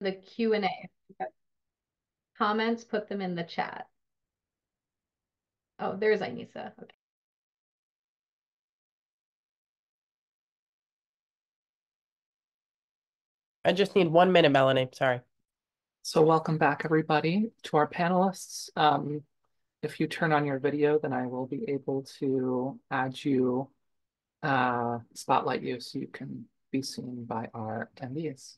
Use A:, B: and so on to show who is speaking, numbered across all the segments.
A: the Q&A. Comments, put them in the chat. Oh, there's Aynisa. Okay.
B: I just need 1 minute, Melanie. Sorry.
C: So welcome back, everybody, to our panelists. If you turn on your video, then I will be able to add you, spotlight you so you can be seen by our attendees.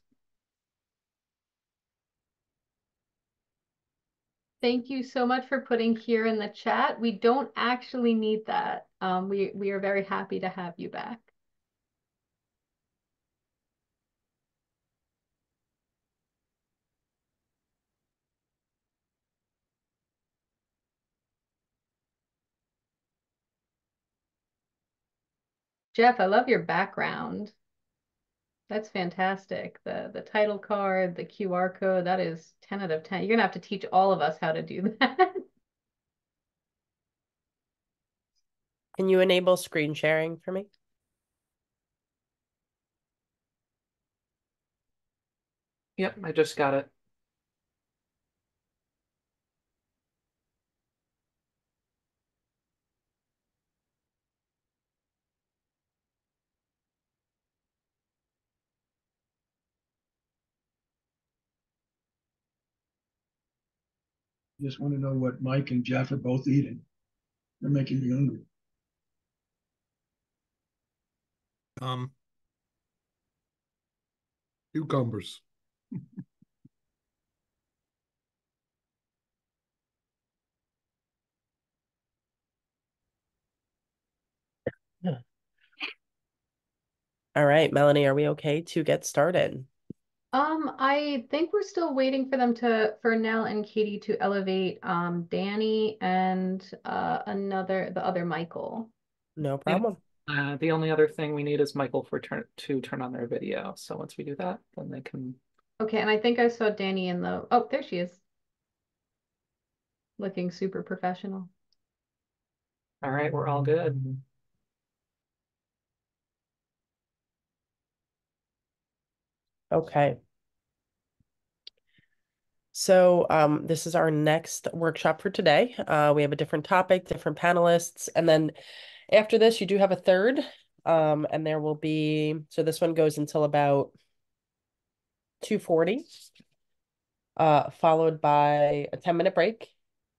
A: Thank you so much for putting here in the chat. We don't actually need that. We are very happy to have you back. Jeff, I love your background. That's fantastic. The title card, the QR code, that is 10 out of 10. You're gonna have to teach all of us how to do that.
B: Can you enable screen sharing for me?
C: Yep, I just got it.
D: Just want to know what Mike and Jeff are both eating. They're making me hungry.
E: Cucumbers.
B: All right, Melanie, are we okay to get started?
A: I think we're still waiting for them for Nell and Katie to elevate Dani and the other Michael.
B: No problem.
C: The only other thing we need is Michael to turn on their video. So once we do that, then they can.
A: Okay, and I think I saw Dani in the, oh, there she is. Looking super professional.
C: All right, we're all good.
B: Okay. So this is our next workshop for today. We have a different topic, different panelists, and then after this, you do have a third, and there will be, so this one goes until about 2:40, followed by a 10-minute break,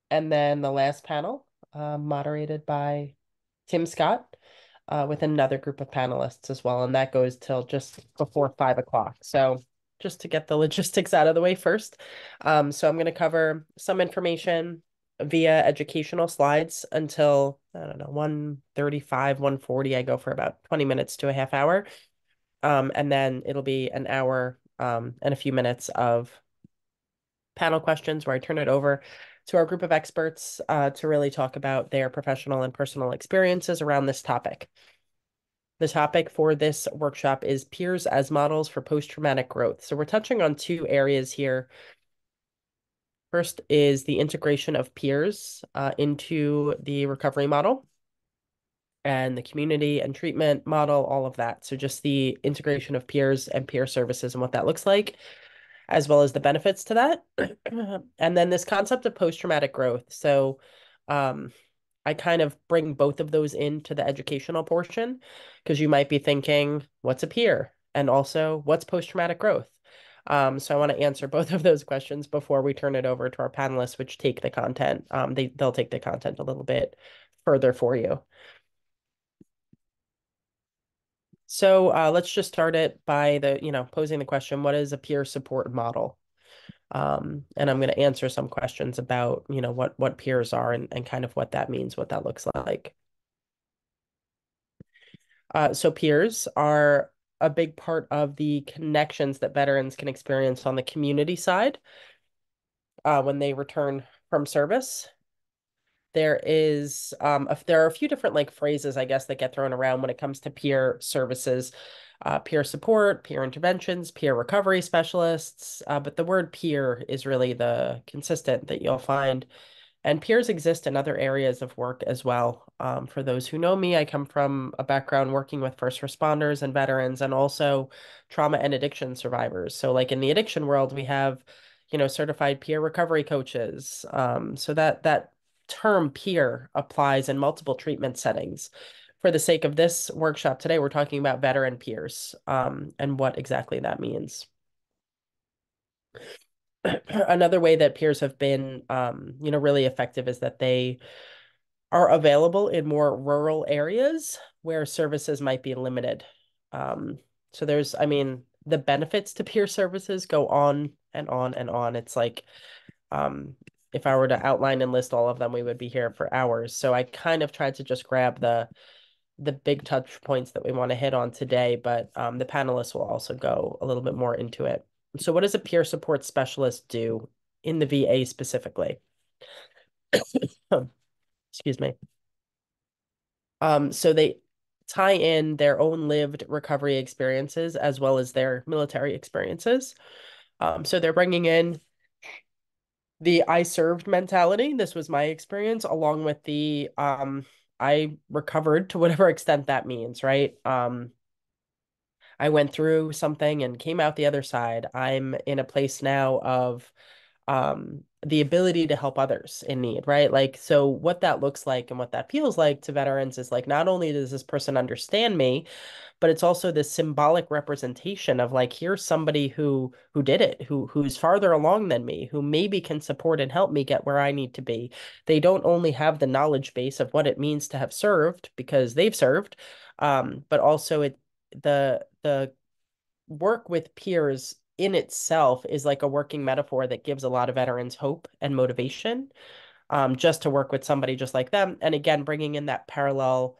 B: and then the last panel, moderated by Tim Scott, with another group of panelists as well, and that goes till just before 5 o'clock. So just to get the logistics out of the way first. So I'm going to cover some information via educational slides until, I don't know, 1:35, 1:40. I go for about 20 minutes to a half hour. And then it'll be an hour and a few minutes of panel questions where I turn it over to our group of experts to really talk about their professional and personal experiences around this topic. The topic for this workshop is peers as models for post-traumatic growth. So we're touching on two areas here. First is the integration of peers into the recovery model and the community and treatment model, all of that. So just the integration of peers and peer services and what that looks like, as well as the benefits to that. And then this concept of post-traumatic growth. So I kind of bring both of those into the educational portion because you might be thinking, what's a peer? And also, what's post-traumatic growth? So I want to answer both of those questions before we turn it over to our panelists, which take the content. They'll take the content a little bit further for you. So let's just start it by posing the question, what is a peer support model? And I'm going to answer some questions about, what peers are and kind of what that means, what that looks like. So peers are a big part of the connections that veterans can experience on the community side when they return from service. There are a few different phrases, I guess, that get thrown around when it comes to peer services, peer support, peer interventions, peer recovery specialists. But the word peer is really the consistent that you'll find And peers exist in other areas of work as well. For those who know me, I come from a background working with first responders and veterans and also trauma and addiction survivors. So like in the addiction world, we have, certified peer recovery coaches. So that term peer applies in multiple treatment settings. For the sake of this workshop today, we're talking about veteran peers, and what exactly that means. Another way that peers have been, really effective is that they are available in more rural areas where services might be limited. So the benefits to peer services go on and on and on. It's like, if I were to outline and list all of them, we would be here for hours. So I kind of tried to just grab the big touch points that we want to hit on today, but the panelists will also go a little bit more into it. So what does a peer support specialist do in the VA specifically? Excuse me. So they tie in their own lived recovery experiences as well as their military experiences. So they're bringing in the I served mentality. This was my experience, along with the I recovered to whatever extent that means, right? I went through something and came out the other side. I'm in a place now of the ability to help others in need, right? Like, so what that looks like and what that feels like to veterans is like, not only does this person understand me, but it's also this symbolic representation of like, here's somebody who did it, who's farther along than me, who maybe can support and help me get where I need to be. They don't only have the knowledge base of what it means to have served because they've served, but also the work with peers in itself is like a working metaphor that gives a lot of veterans hope and motivation, just to work with somebody just like them. And again, bringing in that parallel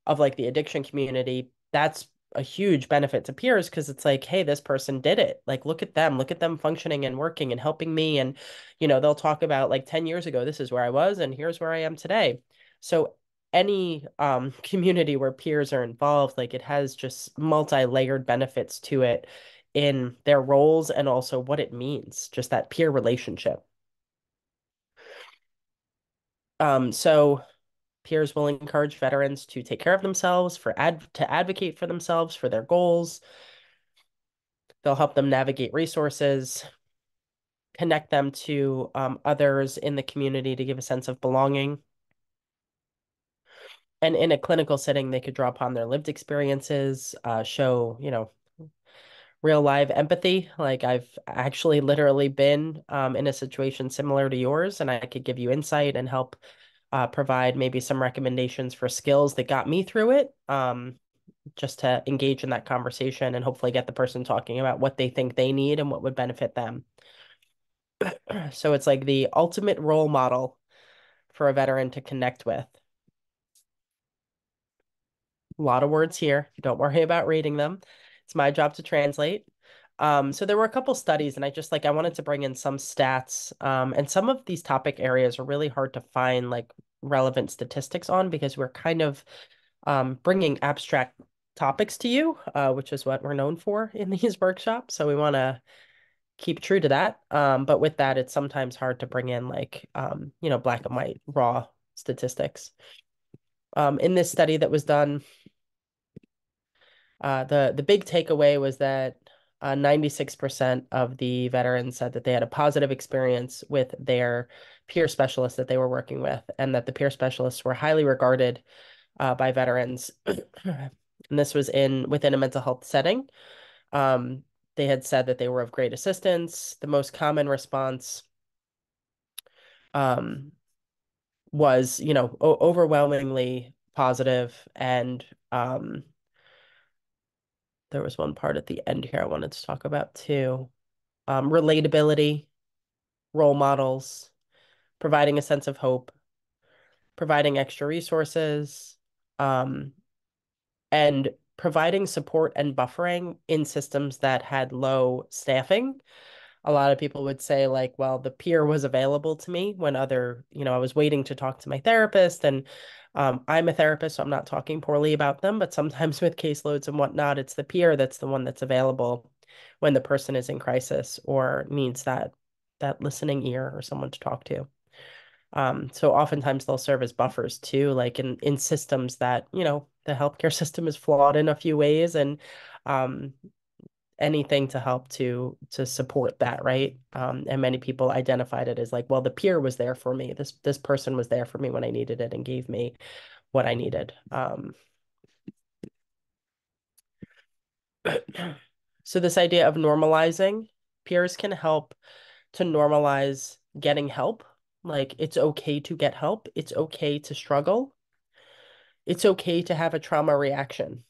B: of like the addiction community, that's a huge benefit to peers because it's like, hey, this person did it. Like, look at them functioning and working and helping me. And, they'll talk about like 10 years ago, this is where I was and here's where I am today. So any community where peers are involved, like it has just multi-layered benefits to it in their roles and also what it means, just that peer relationship. So peers will encourage veterans to take care of themselves, to advocate for themselves, for their goals. They'll help them navigate resources, connect them to others in the community to give a sense of belonging. And in a clinical setting, they could draw upon their lived experiences, show, real live empathy. Like I've actually literally been in a situation similar to yours, and I could give you insight and help provide maybe some recommendations for skills that got me through it, just to engage in that conversation and hopefully get the person talking about what they think they need and what would benefit them. So it's like the ultimate role model for a veteran to connect with. A lot of words here. Don't worry about reading them. It's my job to translate. So there were a couple studies, and I wanted to bring in some stats. And some of these topic areas are really hard to find like relevant statistics on because we're kind of bringing abstract topics to you, which is what we're known for in these workshops. So we want to keep true to that. But with that, it's sometimes hard to bring in like, black and white raw statistics. In this study that was done, the big takeaway was that 96% of the veterans said that they had a positive experience with their peer specialists that they were working with, and that the peer specialists were highly regarded by veterans. And this was within a mental health setting. They had said that they were of great assistance. The most common response was, overwhelmingly positive, and there was one part at the end here I wanted to talk about too. Relatability, role models, providing a sense of hope, providing extra resources, and providing support and buffering in systems that had low staffing. A lot of people would say like, well, the peer was available to me when I was waiting to talk to my therapist, and I'm a therapist, so I'm not talking poorly about them, but sometimes with caseloads and whatnot, it's the peer that's the one that's available when the person is in crisis or needs that listening ear or someone to talk to. So oftentimes they'll serve as buffers too, like in systems that, the healthcare system is flawed in a few ways, and um, anything to help to support that, right? And many people identified it as like, well, the peer was there for me. This person was there for me when I needed it and gave me what I needed. So this idea of normalizing, peers can help to normalize getting help. Like, it's okay to get help. It's okay to struggle. It's okay to have a trauma reaction.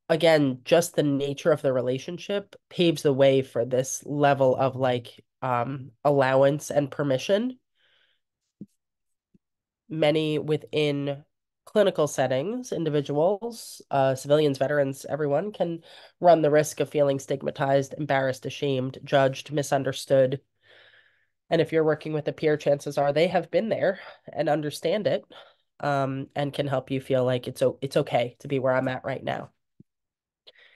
B: Again, just the nature of the relationship paves the way for this level of like allowance and permission. Many within clinical settings, individuals, civilians, veterans, everyone can run the risk of feeling stigmatized, embarrassed, ashamed, judged, misunderstood. And if you're working with a peer, chances are they have been there and understand it, and can help you feel like it's okay to be where I'm at right now.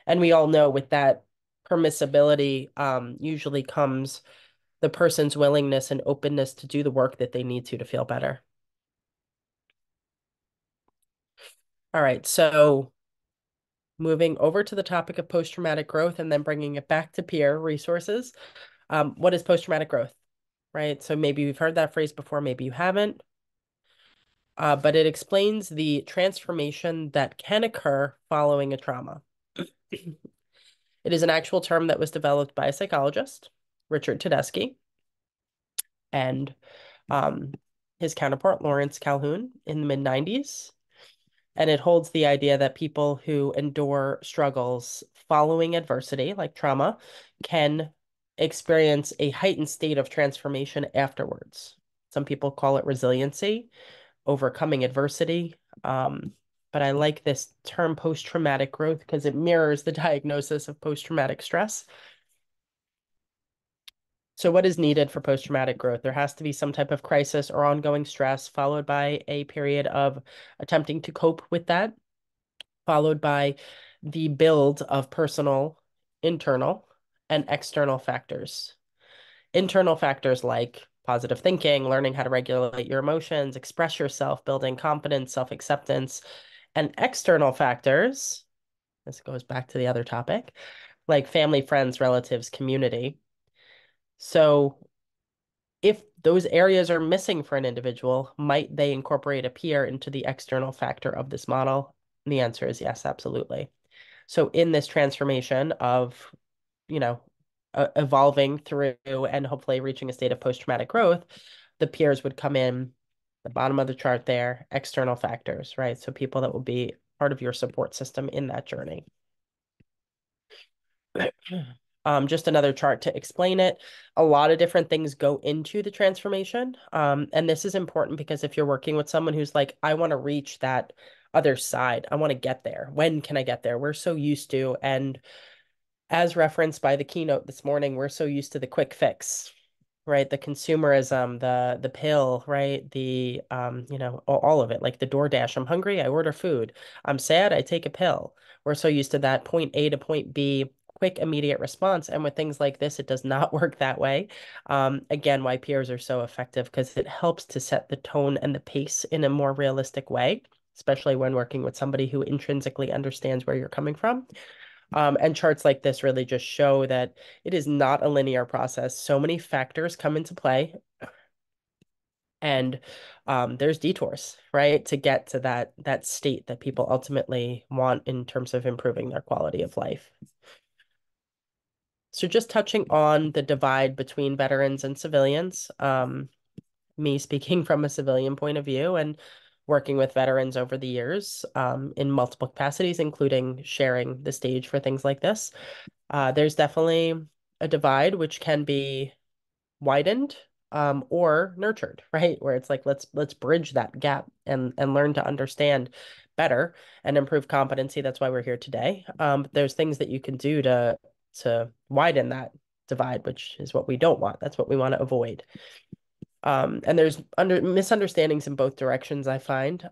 B: And we all know with that permissibility, usually comes the person's willingness and openness to do the work that they need to feel better. All right, so moving over to the topic of post-traumatic growth and then bringing it back to peer resources. What is post-traumatic growth, right? So maybe you've heard that phrase before, maybe you haven't. But it explains the transformation that can occur following a trauma. It is an actual term that was developed by a psychologist, Richard Tedeschi, and his counterpart, Lawrence Calhoun, in the mid-90s. And it holds the idea that people who endure struggles following adversity, like trauma, can experience a heightened state of transformation afterwards. Some people call it resiliency, overcoming adversity. But I like this term post-traumatic growth because it mirrors the diagnosis of post-traumatic stress. So what is needed for post-traumatic growth? There has to be some type of crisis or ongoing stress, followed by a period of attempting to cope with that, followed by the build of personal, internal, and external factors. Internal factors like positive thinking, learning how to regulate your emotions, express yourself, building confidence, self-acceptance, and external factors, this goes back to the other topic, like family, friends, relatives, community. So if those areas are missing for an individual, might they incorporate a peer into the external factor of this model? And the answer is yes, absolutely. So in this transformation of, evolving through and hopefully reaching a state of post-traumatic growth, the peers would come in the bottom of the chart there, external factors, right? So people that will be part of your support system in that journey. Just another chart to explain it. A lot of different things go into the transformation. And this is important because if you're working with someone who's like, I want to reach that other side, I want to get there. When can I get there? We're so used to, and as referenced by the keynote this morning, we're so used to the quick fix, right? The consumerism, the pill, right? The all of it, like the DoorDash. I'm hungry, I order food. I'm sad, I take a pill. We're so used to that point A to point B, quick, immediate response. And with things like this, it does not work that way. Again, why peers are so effective, because it helps to set the tone and the pace in a more realistic way, especially when working with somebody who intrinsically understands where you're coming from. And charts like this really just show that it is not a linear process. So many factors come into play, and there's detours, right, to get to that state that people ultimately want in terms of improving their quality of life. So just touching on the divide between veterans and civilians, me speaking from a civilian point of view and working with veterans over the years, in multiple capacities, including sharing the stage for things like this. There's definitely a divide which can be widened, or nurtured, right? Where it's like let's bridge that gap and learn to understand better and improve competency. That's why we're here today. But there's things that you can do to widen that divide, which is what we don't want. That's what we want to avoid. And there's misunderstandings in both directions, I find,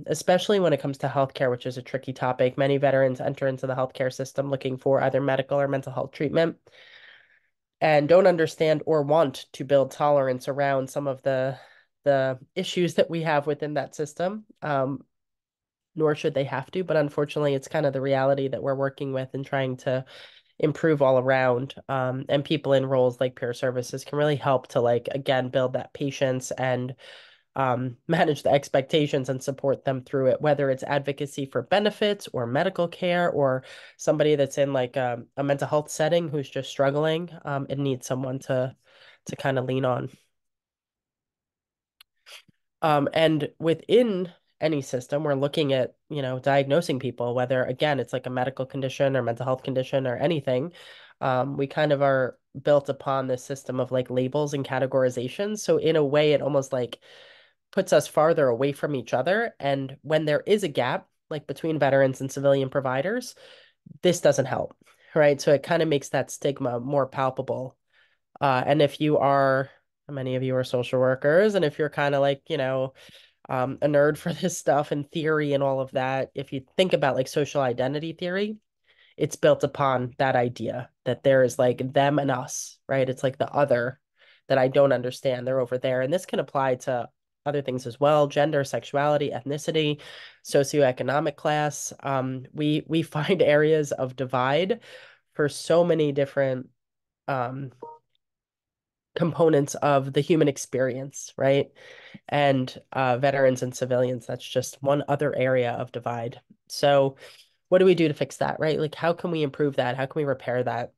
B: especially when it comes to healthcare, which is a tricky topic. Many veterans enter into the healthcare system looking for either medical or mental health treatment. and don't understand or want to build tolerance around some of the issues that we have within that system. Nor should they have to, but unfortunately, it's kind of the reality that we're working with and trying to improve all around. And people in roles like peer services can really help to like again build that patience and manage the expectations and support them through it, whether it's advocacy for benefits or medical care or somebody that's in like a mental health setting who's just struggling and needs someone to kind of lean on. And within any system, we're looking at, diagnosing people, whether again, it's like a medical condition or mental health condition or anything. We kind of are built upon this system of like labels and categorizations. So in a way, it almost like puts us farther away from each other. And when there is a gap, like between veterans and civilian providers, this doesn't help, right? So it kind of makes that stigma more palpable. And if you are, many of you are social workers, and if you're kind of like, a nerd for this stuff and theory and all of that, if you think about like social identity theory, it's built upon that idea that there is like them and us, right? It's like the other that I don't understand. They're over there. And this can apply to other things as well: gender, sexuality, ethnicity, socioeconomic class. We find areas of divide for so many different um, components of the human experience, right? And veterans and civilians, that's just one other area of divide. So, what do we do to fix that, right? Like, how can we improve that? How can we repair that?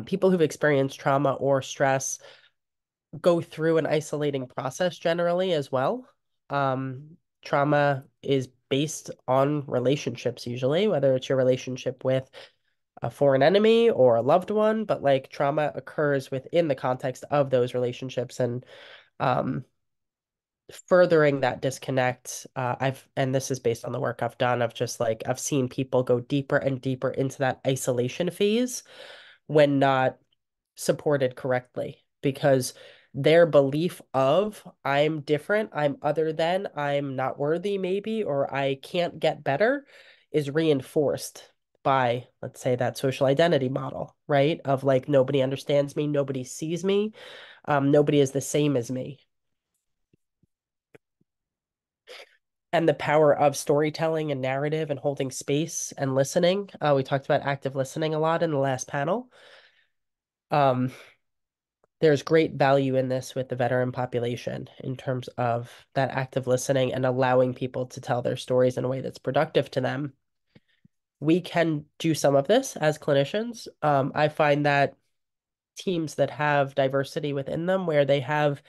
B: People who've experienced trauma or stress go through an isolating process generally as well. Trauma is based on relationships, usually, whether it's your relationship with a foreign enemy or a loved one, but like trauma occurs within the context of those relationships. And um, furthering that disconnect, and this is based on the work I've done of just like, I've seen people go deeper and deeper into that isolation phase when not supported correctly because their belief of I'm different, I'm other than, I'm not worthy maybe, or I can't get better is reinforced by, let's say, that social identity model, right? Of like, nobody understands me, nobody sees me, nobody is the same as me. And the power of storytelling and narrative and holding space and listening. We talked about active listening a lot in the last panel. Um, there's great value in this with the veteran population in terms of that active listening and allowing people to tell their stories in a way that's productive to them. We can do some of this as clinicians. I find that teams that have diversity within them, where they have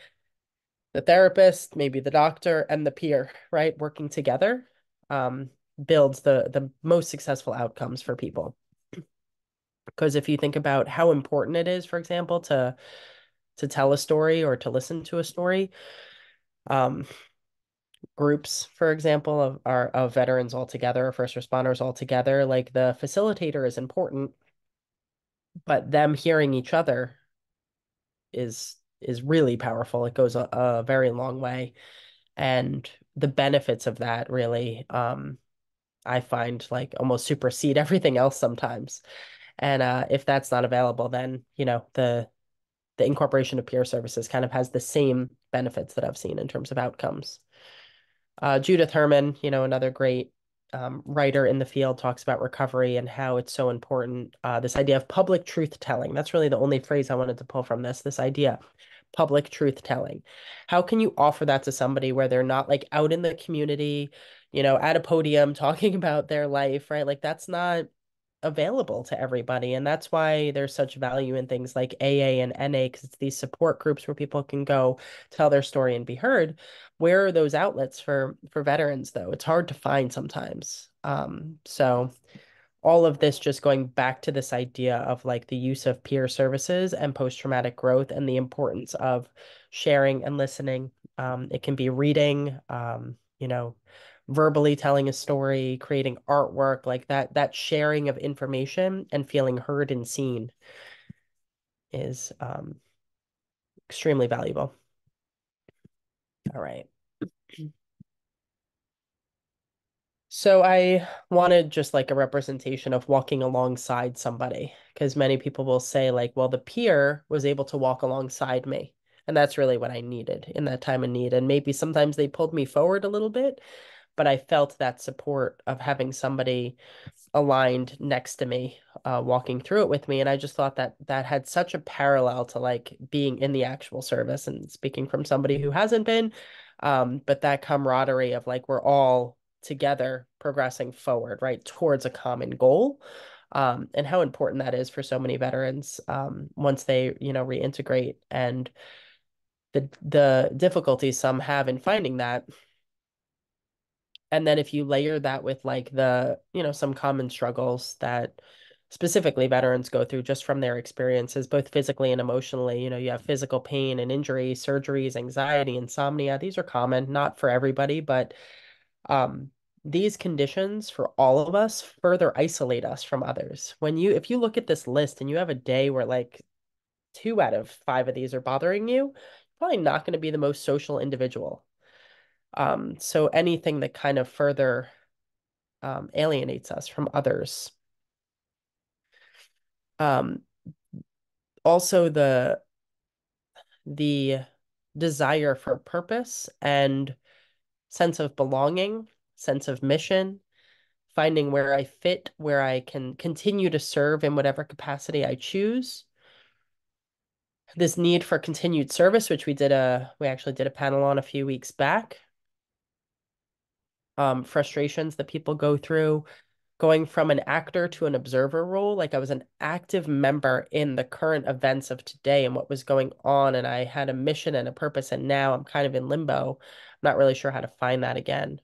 B: the therapist, maybe the doctor, and the peer, right, working together, um, builds the most successful outcomes for people. Because if you think about how important it is, for example, to tell a story or to listen to a story, um, groups, for example, of veterans all together, first responders all together, like the facilitator is important, but them hearing each other is really powerful. It goes a very long way. And the benefits of that really, I find like almost supersede everything else sometimes. And if that's not available, then, the incorporation of peer services kind of has the same benefits that I've seen in terms of outcomes. Judith Herman, another great writer in the field, talks about recovery and how it's so important. This idea of public truth telling. That's really the only phrase I wanted to pull from this idea, public truth telling. How can you offer that to somebody where they're not like out in the community, at a podium talking about their life, right? Like that's not available to everybody. And that's why there's such value in things like AA and NA, because it's these support groups where people can go tell their story and be heard. Where are those outlets for veterans, though? It's hard to find sometimes. So all of this just going back to this idea of like the use of peer services and post-traumatic growth and the importance of sharing and listening. It can be reading, verbally telling a story, creating artwork, like that sharing of information and feeling heard and seen is extremely valuable. All right. So I wanted just like a representation of walking alongside somebody, because many people will say like, well, the peer was able to walk alongside me. And that's really what I needed in that time of need. And maybe sometimes they pulled me forward a little bit, but I felt that support of having somebody aligned next to me, walking through it with me. And I just thought that that had such a parallel to like being in the actual service, and speaking from somebody who hasn't been. But that camaraderie of like we're all together progressing forward, right, towards a common goal. And how important that is for so many veterans, once they, reintegrate, and the difficulties some have in finding that. And then if you layer that with like some common struggles that specifically veterans go through just from their experiences, both physically and emotionally, you have physical pain and injury, surgeries, anxiety, insomnia. These are common, not for everybody, but um, these conditions for all of us further isolate us from others. If you look at this list and you have a day where like 2 out of 5 of these are bothering you, you're probably not going to be the most social individual. So anything that kind of further alienates us from others. Um, Also the desire for purpose and sense of belonging, sense of mission, finding where I fit, where I can continue to serve in whatever capacity I choose. This need for continued service, which we actually did a panel on a few weeks back. Frustrations that people go through, going from an actor to an observer role. Like I was an active member in the current events of today and what was going on, and I had a mission and a purpose, and now I'm kind of in limbo. I'm not really sure how to find that again.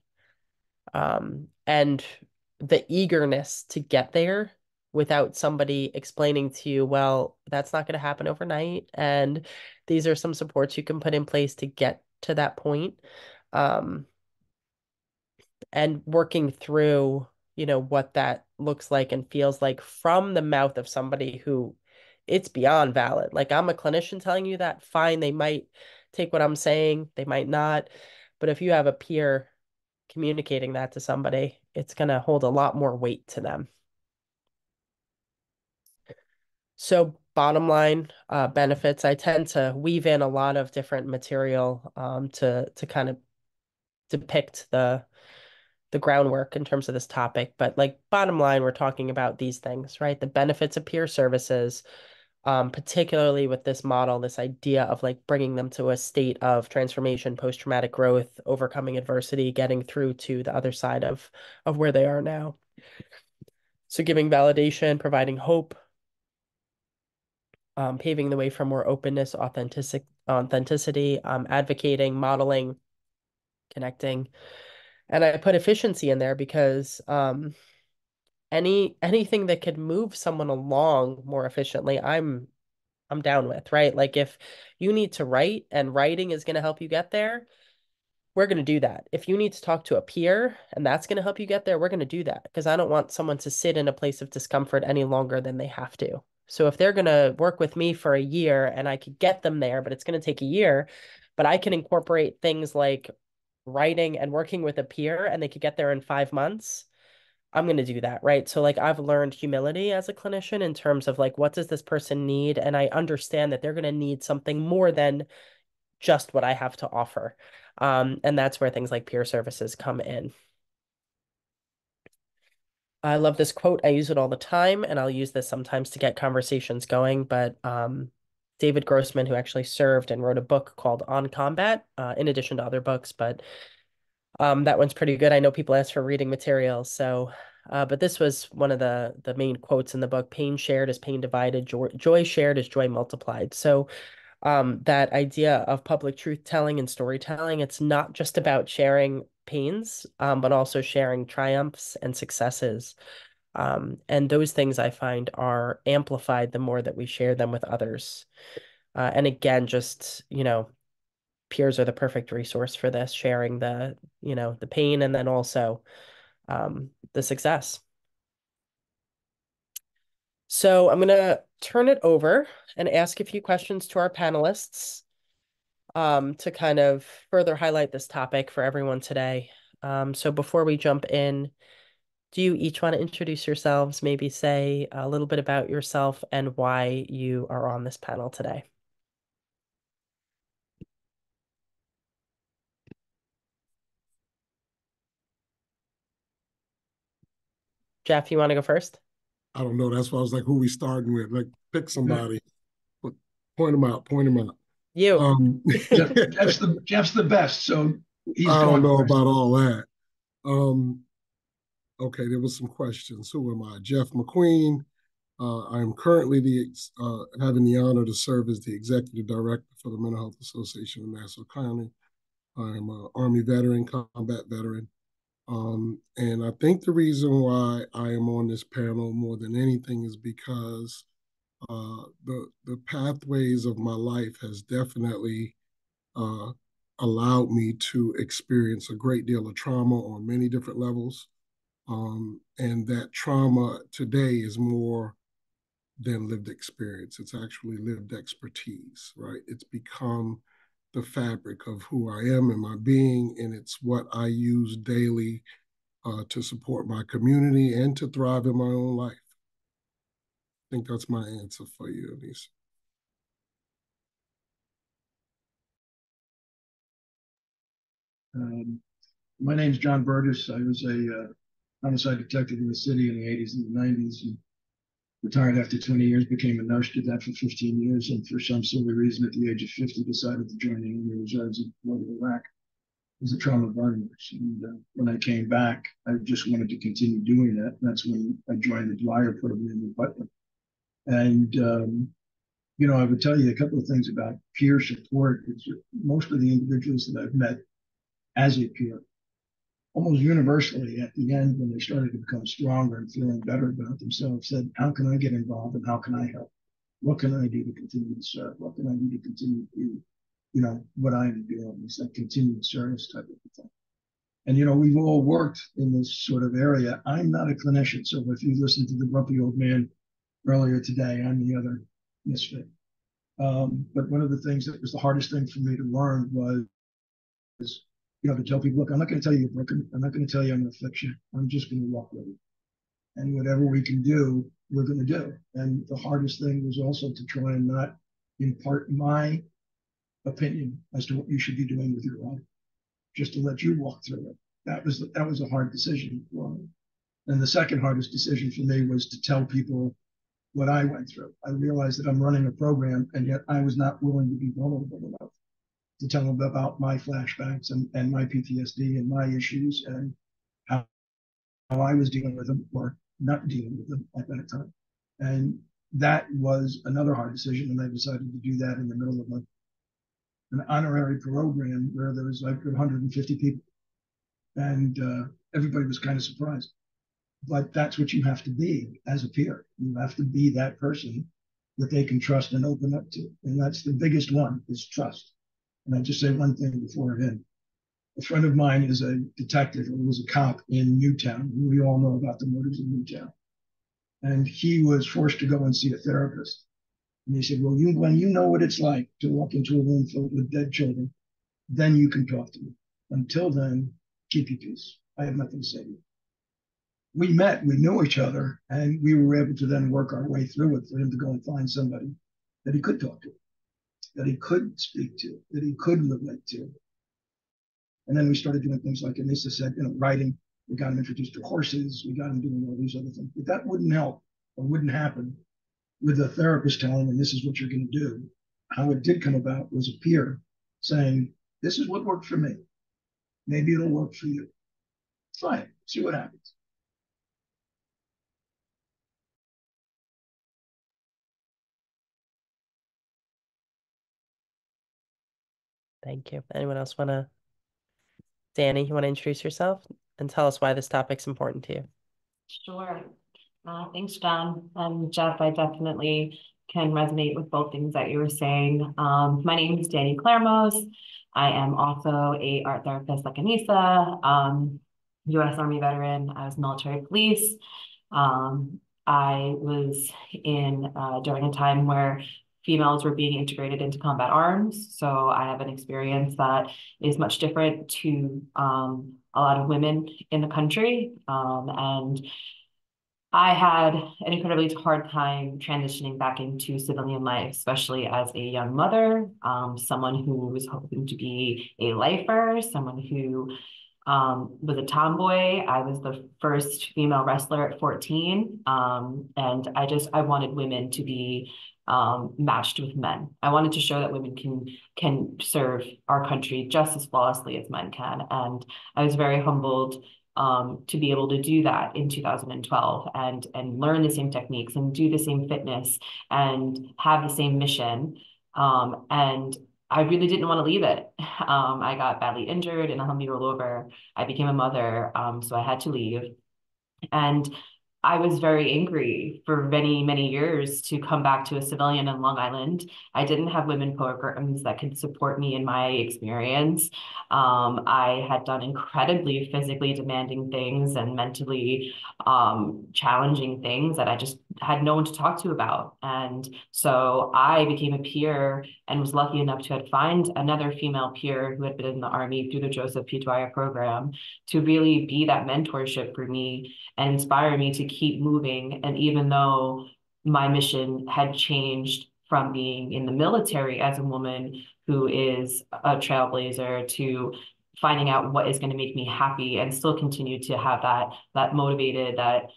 B: And the eagerness to get there without somebody explaining to you, well, that's not going to happen overnight, and these are some supports you can put in place to get to that point. Um, and working through, what that looks like and feels like from the mouth of somebody who it's beyond valid. Like I'm a clinician telling you that, fine, they might take what I'm saying, they might not. But if you have a peer communicating that to somebody, it's going to hold a lot more weight to them. So bottom line, benefits, I tend to weave in a lot of different material, to kind of depict the groundwork in terms of this topic. But like bottom line, we're talking about these things, right? The benefits of peer services, particularly with this model, this idea of like bringing them to a state of transformation, post-traumatic growth, overcoming adversity, getting through to the other side of where they are now. So giving validation, providing hope, paving the way for more openness, authenticity, advocating, modeling, connecting. And I put efficiency in there because anything that could move someone along more efficiently, I'm down with, right? Like if you need to write and writing is going to help you get there, we're going to do that. If you need to talk to a peer and that's going to help you get there, we're going to do that, because I don't want someone to sit in a place of discomfort any longer than they have to. So if they're going to work with me for a year and I could get them there, but it's going to take a year, but I can incorporate things like writing and working with a peer and they could get there in 5 months, I'm going to do that, right? So like I've learned humility as a clinician in terms of like, what does this person need? And I understand that they're going to need something more than just what I have to offer. And that's where things like peer services come in. I love this quote. I use it all the time, and I'll use this sometimes to get conversations going. But David Grossman, who actually served and wrote a book called On Combat, in addition to other books, but that one's pretty good. I know people ask for reading materials, so but this was one of the main quotes in the book. Pain shared is pain divided, joy shared is joy multiplied. So that idea of public truth telling and storytelling, it's not just about sharing pains, but also sharing triumphs and successes. And those things I find are amplified the more that we share them with others. And again, just, peers are the perfect resource for this, sharing the pain and then also the success. So I'm going to turn it over and ask a few questions to our panelists, to kind of further highlight this topic for everyone today. So before we jump in, do you each want to introduce yourselves, maybe say a little bit about yourself and why you are on this panel today? Jeff, you want to go first?
E: I don't know. That's why I was like, who we starting with? Like, pick somebody. Point them out. Point them out.
B: You.
D: Jeff's the best, so he's
E: I don't
D: going
E: know
D: first.
E: about all that. Okay, there was some questions. Who am I? Jeff McQueen. I'm currently having the honor to serve as the executive director for the Mental Health Association of Nassau County. I'm an Army veteran, combat veteran. And I think the reason why I am on this panel more than anything is because the pathways of my life has definitely allowed me to experience a great deal of trauma on many different levels. And that trauma today is more than lived experience. It's actually lived expertise, right? It's become the fabric of who I am and my being, and it's what I use daily to support my community and to thrive in my own life. I think that's my answer for you, Aynisa.
D: My name's John Bourges. I was a homicide detective in the city in the 80s and the 90s, and retired after 20 years, became a nurse, did that for 15 years, and for some silly reason at the age of 50 decided to join the Army Reserves and go to Iraq as a trauma burn nurse. And when I came back, I just wanted to continue doing that. That's when I joined the Dwyer program in Butler. And, I would tell you a couple of things about peer support. It's most of the individuals that I've met as a peer, almost universally at the end, when they started to become stronger and feeling better about themselves, said, how can I get involved and how can I help? What can I do to continue to serve? What can I do to continue to do, what I'm doing? It's that continued service type of thing. And, we've all worked in this sort of area. I'm not a clinician, so if you listen to the grumpy old man earlier today, I'm the other misfit. But one of the things that was the hardest thing for me to learn was, to tell people, look, I'm not going to tell you you're broken. I'm not going to tell you I'm going to fix you. I'm just going to walk with you. And whatever we can do, we're going to do. And the hardest thing was also to try and not impart my opinion as to what you should be doing with your life, just to let you walk through it. That was a hard decision for me. And the second hardest decision for me was to tell people what I went through. I realized that I'm running a program, and yet I was not willing to be vulnerable enough to tell them about my flashbacks and my PTSD and my issues and how I was dealing with them or not dealing with them at that time. And that was another hard decision. And I decided to do that in the middle of an honorary program where there was like 150 people. And everybody was kind of surprised. But that's what you have to be as a peer. You have to be that person that they can trust and open up to. And that's the biggest one, is trust. And I just say one thing before I end. A friend of mine is a detective who was a cop in Newtown. We all know about the murders in Newtown. And he was forced to go and see a therapist. And he said, well, when you know what it's like to walk into a room filled with dead children, then you can talk to me. Until then, keep your peace. I have nothing to say to you. We met, we knew each other, and we were able to then work our way through it for him to go and find somebody that he could talk to, that he could speak to, that he could relate to. And then we started doing things like Aynisa said, writing. We got him introduced to horses. We got him doing all these other things. But that wouldn't help or wouldn't happen with a therapist telling him, this is what you're going to do. How it did come about was a peer saying, this is what worked for me. Maybe it'll work for you. Try it. See what happens.
B: Thank you. Anyone else want to? Dani, you want to introduce yourself and tell us why this topic's important to you?
F: Sure. Thanks, John. Jeff, I definitely can resonate with both things that you were saying. My name is Dani Koulermos. I am also a art therapist like Aynisa, U.S. Army veteran. I was military police. I was in during a time where females were being integrated into combat arms. So I have an experience that is much different to a lot of women in the country. And I had an incredibly hard time transitioning back into civilian life, especially as a young mother, someone who was hoping to be a lifer, someone who was a tomboy. I was the first female wrestler at 14. And I wanted women to be matched with men. I wanted to show that women can serve our country just as flawlessly as men can. And I was very humbled to be able to do that in 2012 and learn the same techniques and do the same fitness and have the same mission. And I really didn't want to leave it. I got badly injured in a Humvee rollover. I became a mother, so I had to leave. And I was very angry for many, many years to come back to a civilian in Long Island. I didn't have women programs that could support me in my experience. I had done incredibly physically demanding things and mentally challenging things that I just had no one to talk to about. And so I became a peer and was lucky enough to find another female peer who had been in the Army through the Joseph P. Dwyer program to really be that mentorship for me and inspire me to keep moving. And even though my mission had changed from being in the military as a woman who is a trailblazer to finding out what is going to make me happy and still continue to have that motivated, that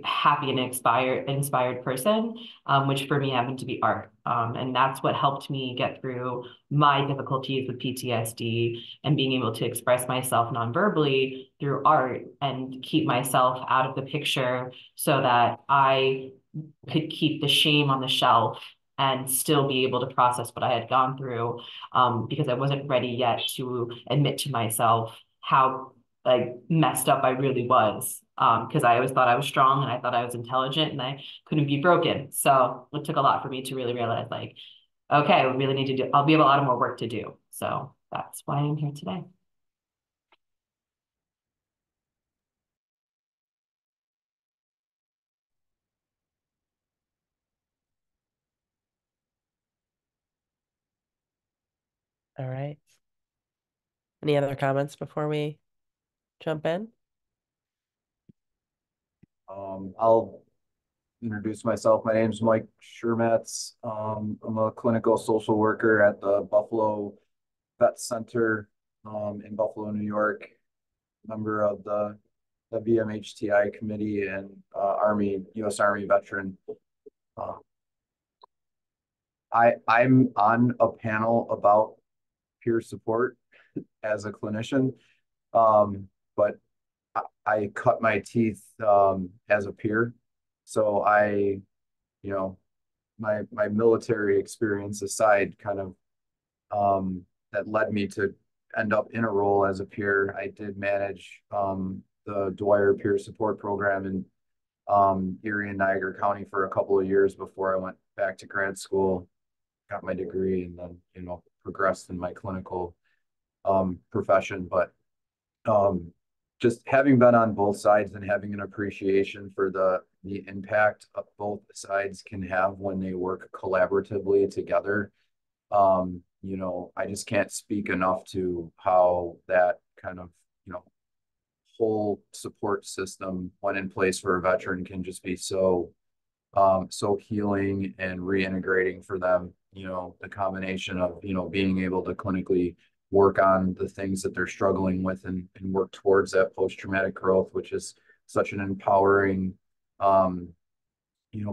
F: happy and inspired person, which for me happened to be art. And that's what helped me get through my difficulties with PTSD and being able to express myself non-verbally through art and keep myself out of the picture so that I could keep the shame on the shelf and still be able to process what I had gone through, because I wasn't ready yet to admit to myself how messed up I really was, because I always thought I was strong and I thought I was intelligent and I couldn't be broken. So it took a lot for me to really realize okay, we really need to I'll be have a lot of more work to do. So that's why I'm here today.
B: All right. Any other comments before we jump in?
G: I'll introduce myself. My name is Mike Shurmatz. I'm a clinical social worker at the Buffalo Vet Center in Buffalo, New York, member of the VMHTI committee and U.S. Army veteran. I'm on a panel about peer support as a clinician, but I cut my teeth as a peer. So my military experience aside, kind of that led me to end up in a role as a peer. I did manage the Dwyer Peer Support Program in Erie and Niagara County for a couple of years before I went back to grad school, got my degree, and then progressed in my clinical profession. But just having been on both sides and having an appreciation for the impact of both sides can have when they work collaboratively together. I just can't speak enough to how that kind of, whole support system when in place for a veteran can just be so healing and reintegrating for them. The combination of, being able to clinically work on the things that they're struggling with and work towards that post-traumatic growth, which is such an empowering,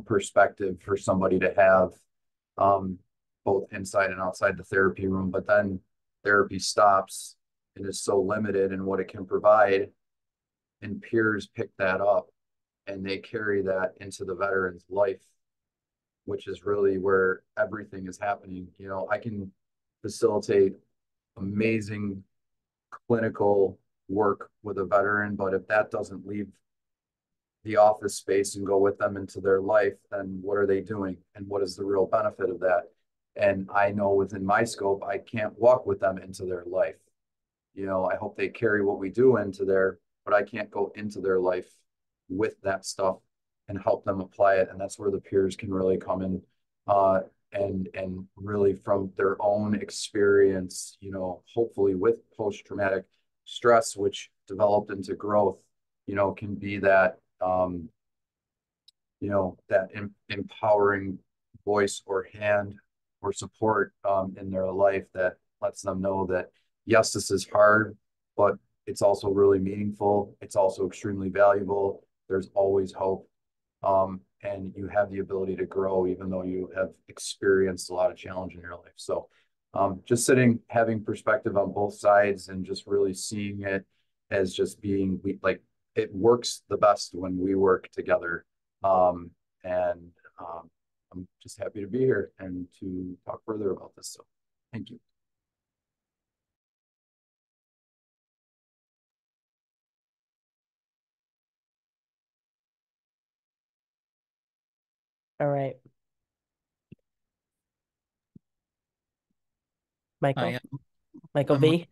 G: perspective for somebody to have, both inside and outside the therapy room. But then therapy stops and is so limited in what it can provide, and peers pick that up and they carry that into the veteran's life, which is really where everything is happening. I can facilitate amazing clinical work with a veteran, but if that doesn't leave the office space and go with them into their life, then what are they doing? And what is the real benefit of that? And I know within my scope, I can't walk with them into their life. I hope they carry what we do into there, but I can't go into their life with that stuff and help them apply it. And that's where the peers can really come in uh, and really from their own experience, you know, hopefully with post-traumatic stress, which developed into growth, you know, can be that, you know, that empowering voice or hand or support in their life that lets them know that, yes, this is hard, but it's also really meaningful. It's also extremely valuable. There's always hope. And you have the ability to grow even though you have experienced a lot of challenge in your life. So just having perspective on both sides and just really seeing it as just being like it works the best when we work together. Um, and I'm just happy to be here and to talk further about this. So thank you.
B: All right. Michael. Michael
H: I'm
B: V.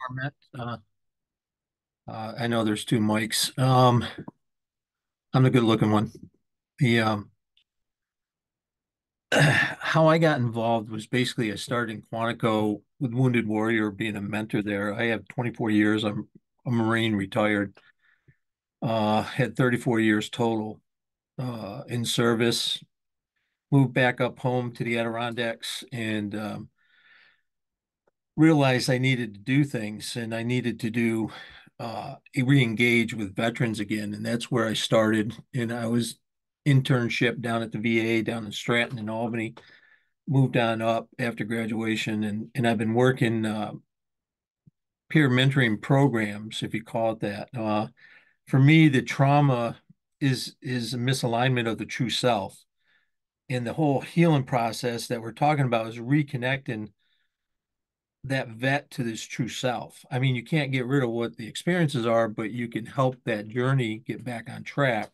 H: Varmette. I know there's two mics. I'm the good looking one. The how I got involved was basically I started in Quantico with Wounded Warrior, being a mentor there. I have 24 years. I'm a Marine, retired. Had 34 years total in service. Moved back up home to the Adirondacks and realized I needed to do things and I needed to do re-engage with veterans again. And that's where I started. And I was internship down at the VA down in Stratton and Albany, moved on up after graduation. And I've been working peer mentoring programs, if you call it that. For me, the trauma is a misalignment of the true self. And the whole healing process that we're talking about is reconnecting that vet to this true self. I mean, you can't get rid of what the experiences are, but you can help that journey get back on track.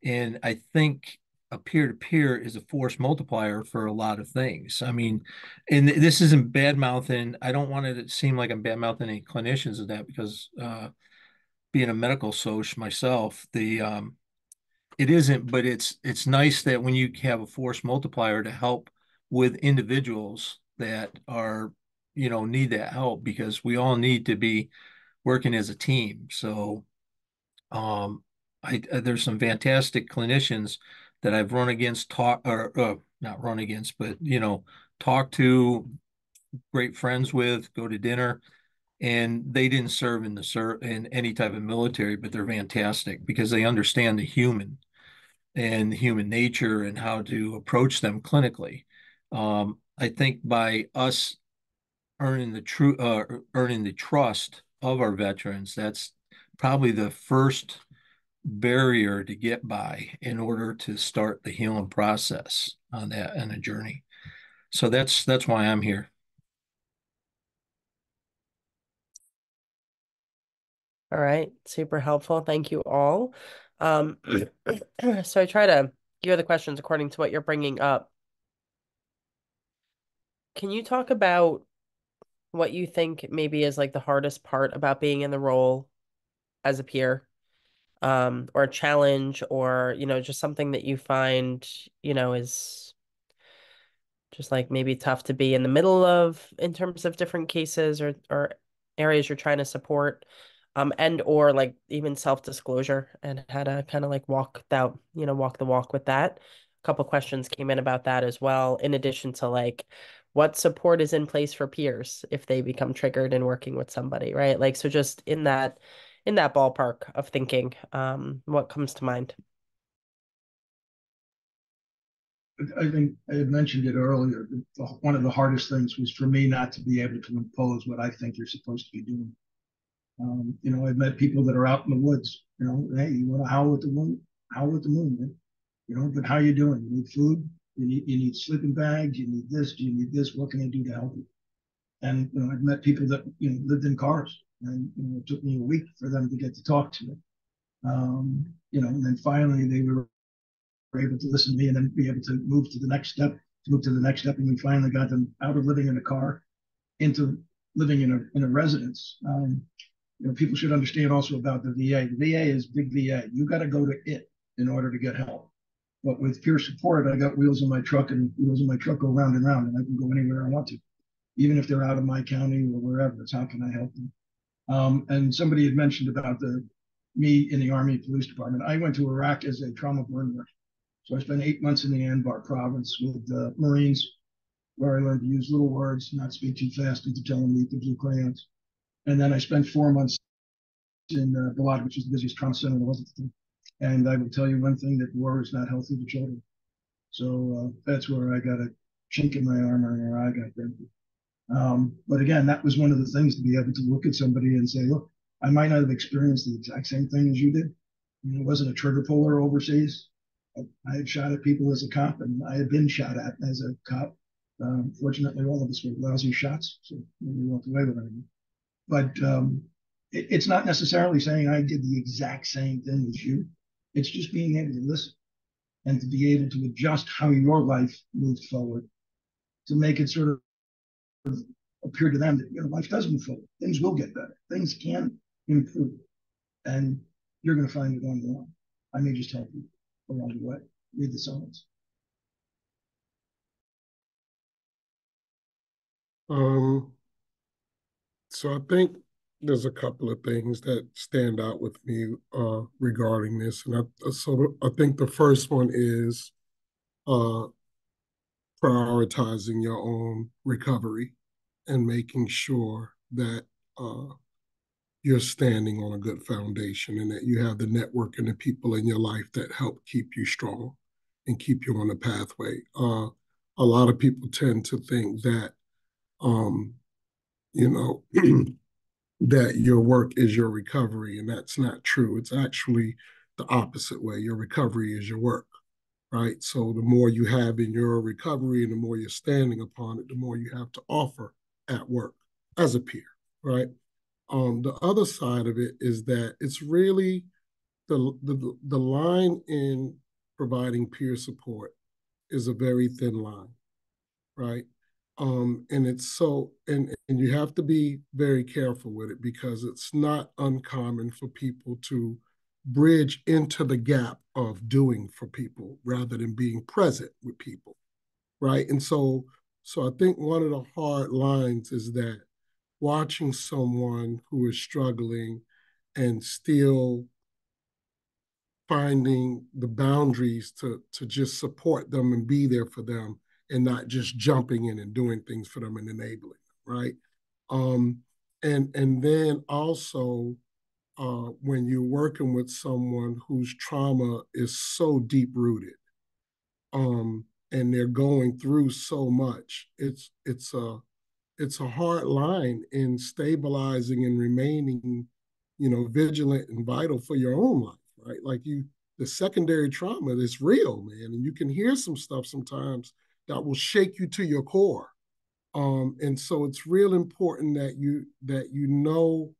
H: And I think a peer-to-peer is a force multiplier for a lot of things. I mean, and this isn't bad mouthing. I don't want it to seem like I'm bad mouthing any clinicians of that because being a medical soc myself, it isn't, but it's nice that when you have a force multiplier to help with individuals that are, you know, need that help because we all need to be working as a team. So there's some fantastic clinicians that I've run against, talk or not run against, but you know, talk to, great friends with, go to dinner, and they didn't serve in any type of military, but they're fantastic because they understand the human and human nature and how to approach them clinically. I think by us earning the trust of our veterans, that's probably the first barrier to get by in order to start the healing process on a journey. So that's why I'm here.
B: All right. Super helpful. Thank you all. So I try to gear the questions according to what you're bringing up. Can you talk about what you think maybe is like the hardest part about being in the role as a peer, or a challenge, or, you know, just something that you find, you know, is just like maybe tough to be in the middle of in terms of different cases or areas you're trying to support, and or like even self-disclosure and how to kind of like walk the walk with that. A couple questions came in about that as well, in addition to like what support is in place for peers if they become triggered in working with somebody, right? Like, so just in that ballpark of thinking, what comes to mind?
D: I think I had mentioned it earlier. One of the hardest things was for me not to be able to impose what I think you're supposed to be doing. You know, I've met people that are out in the woods. You know, hey, you want to howl at the moon? Howl at the moon, man. You know, but how you doing? You need food. You need sleeping bags. You need this. Do you need this? What can I do to help you? And you know, I've met people that lived in cars, and you know, it took me a week for them to get to talk to me. You know, and then finally they were able to listen to me and then be able to move to the next step, and we finally got them out of living in a car into living in a residence. You know, people should understand also about the VA. The VA is big VA. You got to go to it in order to get help. But with peer support, I got wheels in my truck, and wheels in my truck go round and round, and I can go anywhere I want to, even if they're out of my county or wherever. It's how can I help them? And somebody had mentioned about me in the Army Police Department. I went to Iraq as a trauma burn nurse. So I spent 8 months in the Anbar province with Marines, where I learned to use little words, not speak too fast, and to tell them to eat the blue crayons. And then I spent 4 months in Balad, which is the busiest trauma center in the world at the time. And I will tell you one thing, that war is not healthy to children. So that's where I got a chink in my armor and where I got there. But again, that was one of the things, to be able to look at somebody and say, look, I might not have experienced the exact same thing as you did. I mean, it wasn't a trigger puller overseas. I had shot at people as a cop, and I had been shot at as a cop. Fortunately, all of us were lousy shots, so we walked away with it. But it's not necessarily saying I did the exact same thing as you. It's just being able to listen and to be able to adjust how your life moved forward, to make it sort of appear to them that, you know, life does move forward. Things will get better. Things can improve, and you're going to find it on your own. I may just help you along the way. Read the signs.
E: So I think there's a couple of things that stand out with me regarding this, and I think the first one is prioritizing your own recovery and making sure that you're standing on a good foundation and that you have the network and the people in your life that help keep you strong and keep you on the pathway. A lot of people tend to think that, you know, that your work is your recovery, and that's not true. It's actually the opposite way. Your recovery is your work, right? So the more you have in your recovery and the more you're standing upon it, the more you have to offer at work as a peer, right? The other side of it is that it's really the line in providing peer support is a very thin line, right? And it's so, and you have to be very careful with it, because it's not uncommon for people to bridge into the gap of doing for people rather than being present with people, right? And so I think one of the hard lines is that watching someone who is struggling and still finding the boundaries to just support them and be there for them, and not just jumping in and doing things for them and enabling them, right? And then also when you're working with someone whose trauma is so deep rooted, and they're going through so much, it's a hard line in stabilizing and remaining, you know, vigilant and vital for your own life, right? Like the secondary trauma is real, man, and you can hear some stuff sometimes that will shake you to your core. And so it's real important that you know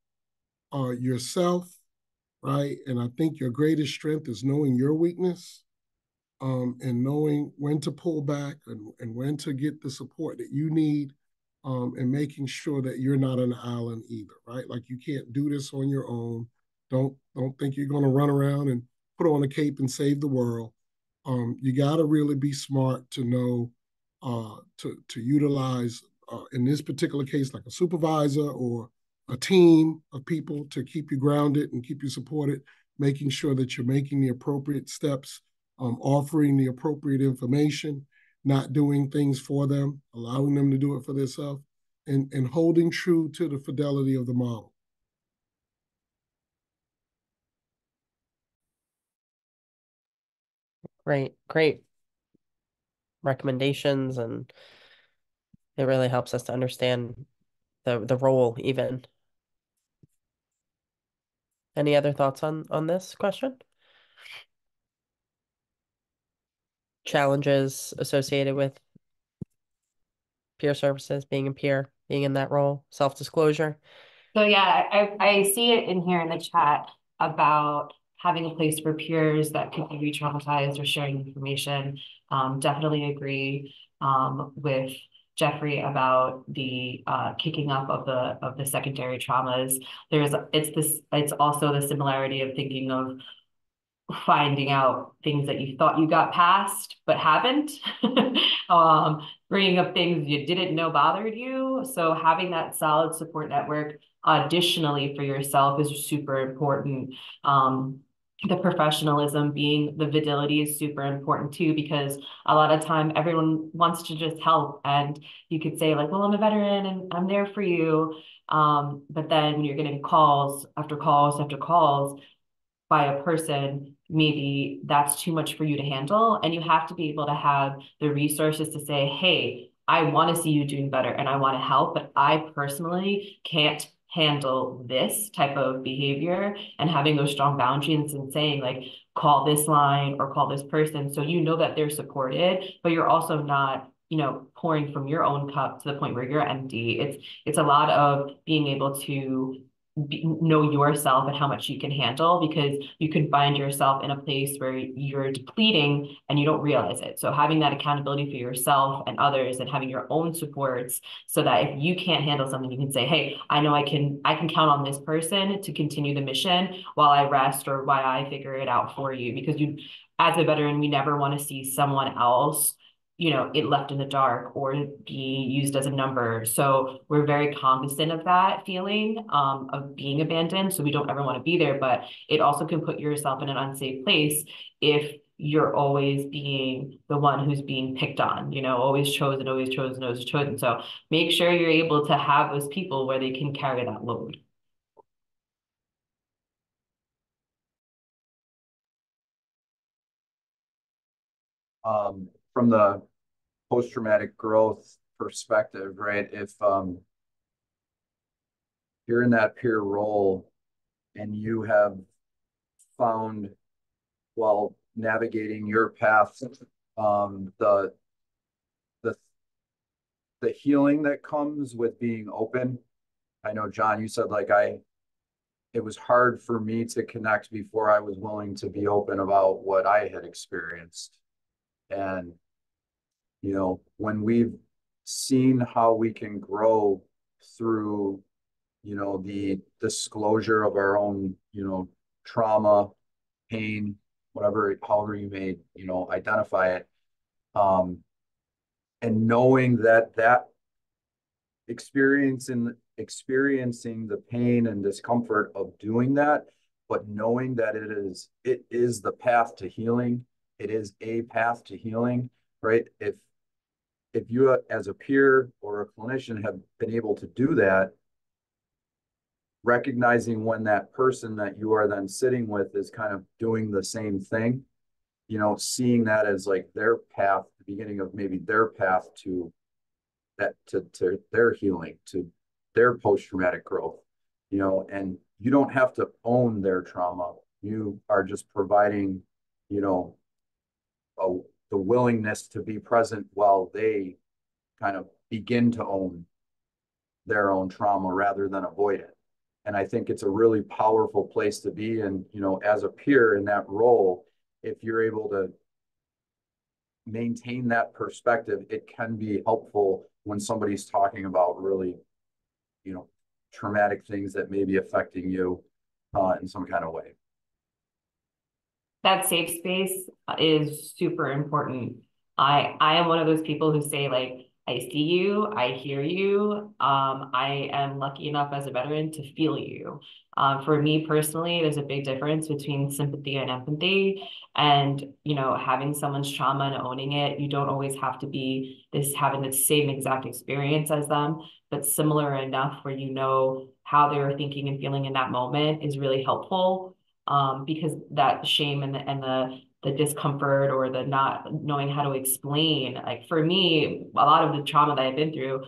E: yourself, right? And I think your greatest strength is knowing your weakness, and knowing when to pull back and when to get the support that you need, and making sure that you're not an island either, right? Like, you can't do this on your own. Don't think you're going to run around and put on a cape and save the world. You got to really be smart to know to utilize, in this particular case, like a supervisor or a team of people to keep you grounded and keep you supported, making sure that you're making the appropriate steps, offering the appropriate information, not doing things for them, allowing them to do it for themselves, and holding true to the fidelity of the model.
B: Great recommendations, and it really helps us to understand the role even. Any other thoughts on this question? Challenges associated with peer services, being a peer, being in that role, self-disclosure.
F: So yeah, I see it in here in the chat about having a place for peers that could be re-traumatized or sharing information. Definitely agree with Jeffrey about the kicking up of the secondary traumas. It's also the similarity of thinking of finding out things that you thought you got past but haven't, bringing up things you didn't know bothered you. So having that solid support network additionally for yourself is super important. The professionalism, being the fidelity, is super important too, because a lot of time everyone wants to just help, and you could say like, well, I'm a veteran and I'm there for you. But then when you're getting calls after calls after calls by a person, maybe that's too much for you to handle. And you have to be able to have the resources to say, hey, I want to see you doing better and I want to help, but I personally can't handle this type of behavior. And having those strong boundaries and saying like, call this line or call this person, so you know that they're supported, but you're also not, you know, pouring from your own cup to the point where you're empty. It's a lot of being able to know yourself and how much you can handle, because you can find yourself in a place where you're depleting and you don't realize it. So having that accountability for yourself and others, and having your own supports, so that if you can't handle something, you can say, hey, I know I can count on this person to continue the mission while I rest, or while I figure it out for you. Because you, as a veteran, we never want to see someone else, you know, it left in the dark or be used as a number. So we're very cognizant of that feeling of being abandoned. So we don't ever want to be there, but it also can put yourself in an unsafe place if you're always being the one who's being picked on, you know, always chosen, always chosen, always chosen. So make sure you're able to have those people where they can carry that load.
G: From the post-traumatic growth perspective, right? If you're in that peer role and you have found, while navigating your path, the the healing that comes with being open. I know, John, you said like it was hard for me to connect before I was willing to be open about what I had experienced. And, you know, when we've seen how we can grow through, you know, the disclosure of our own, you know, trauma, pain, whatever, however you may, you know, identify it, and knowing that experiencing the pain and discomfort of doing that, but knowing that it is the path to healing. It is a path to healing, right? If you as a peer or a clinician have been able to do that, recognizing when that person that you are then sitting with is kind of doing the same thing, you know, seeing that as like their path, the beginning of maybe their path to that, to their healing, to their post-traumatic growth, you know, and you don't have to own their trauma. You are just providing, you know, the willingness to be present while they kind of begin to own their own trauma rather than avoid it. And I think it's a really powerful place to be. And, you know, as a peer in that role, if you're able to maintain that perspective, it can be helpful when somebody's talking about really, you know, traumatic things that may be affecting you in some kind of way.
F: That safe space is super important. I am one of those people who say like, I see you, I hear you. I am lucky enough as a veteran to feel you. For me personally, there's a big difference between sympathy and empathy. And, you know, having someone's trauma and owning it, you don't always have to be having the same exact experience as them, but similar enough where you know how they were thinking and feeling in that moment is really helpful. Because that shame and the discomfort or the not knowing how to explain, like for me, a lot of the trauma that I've been through,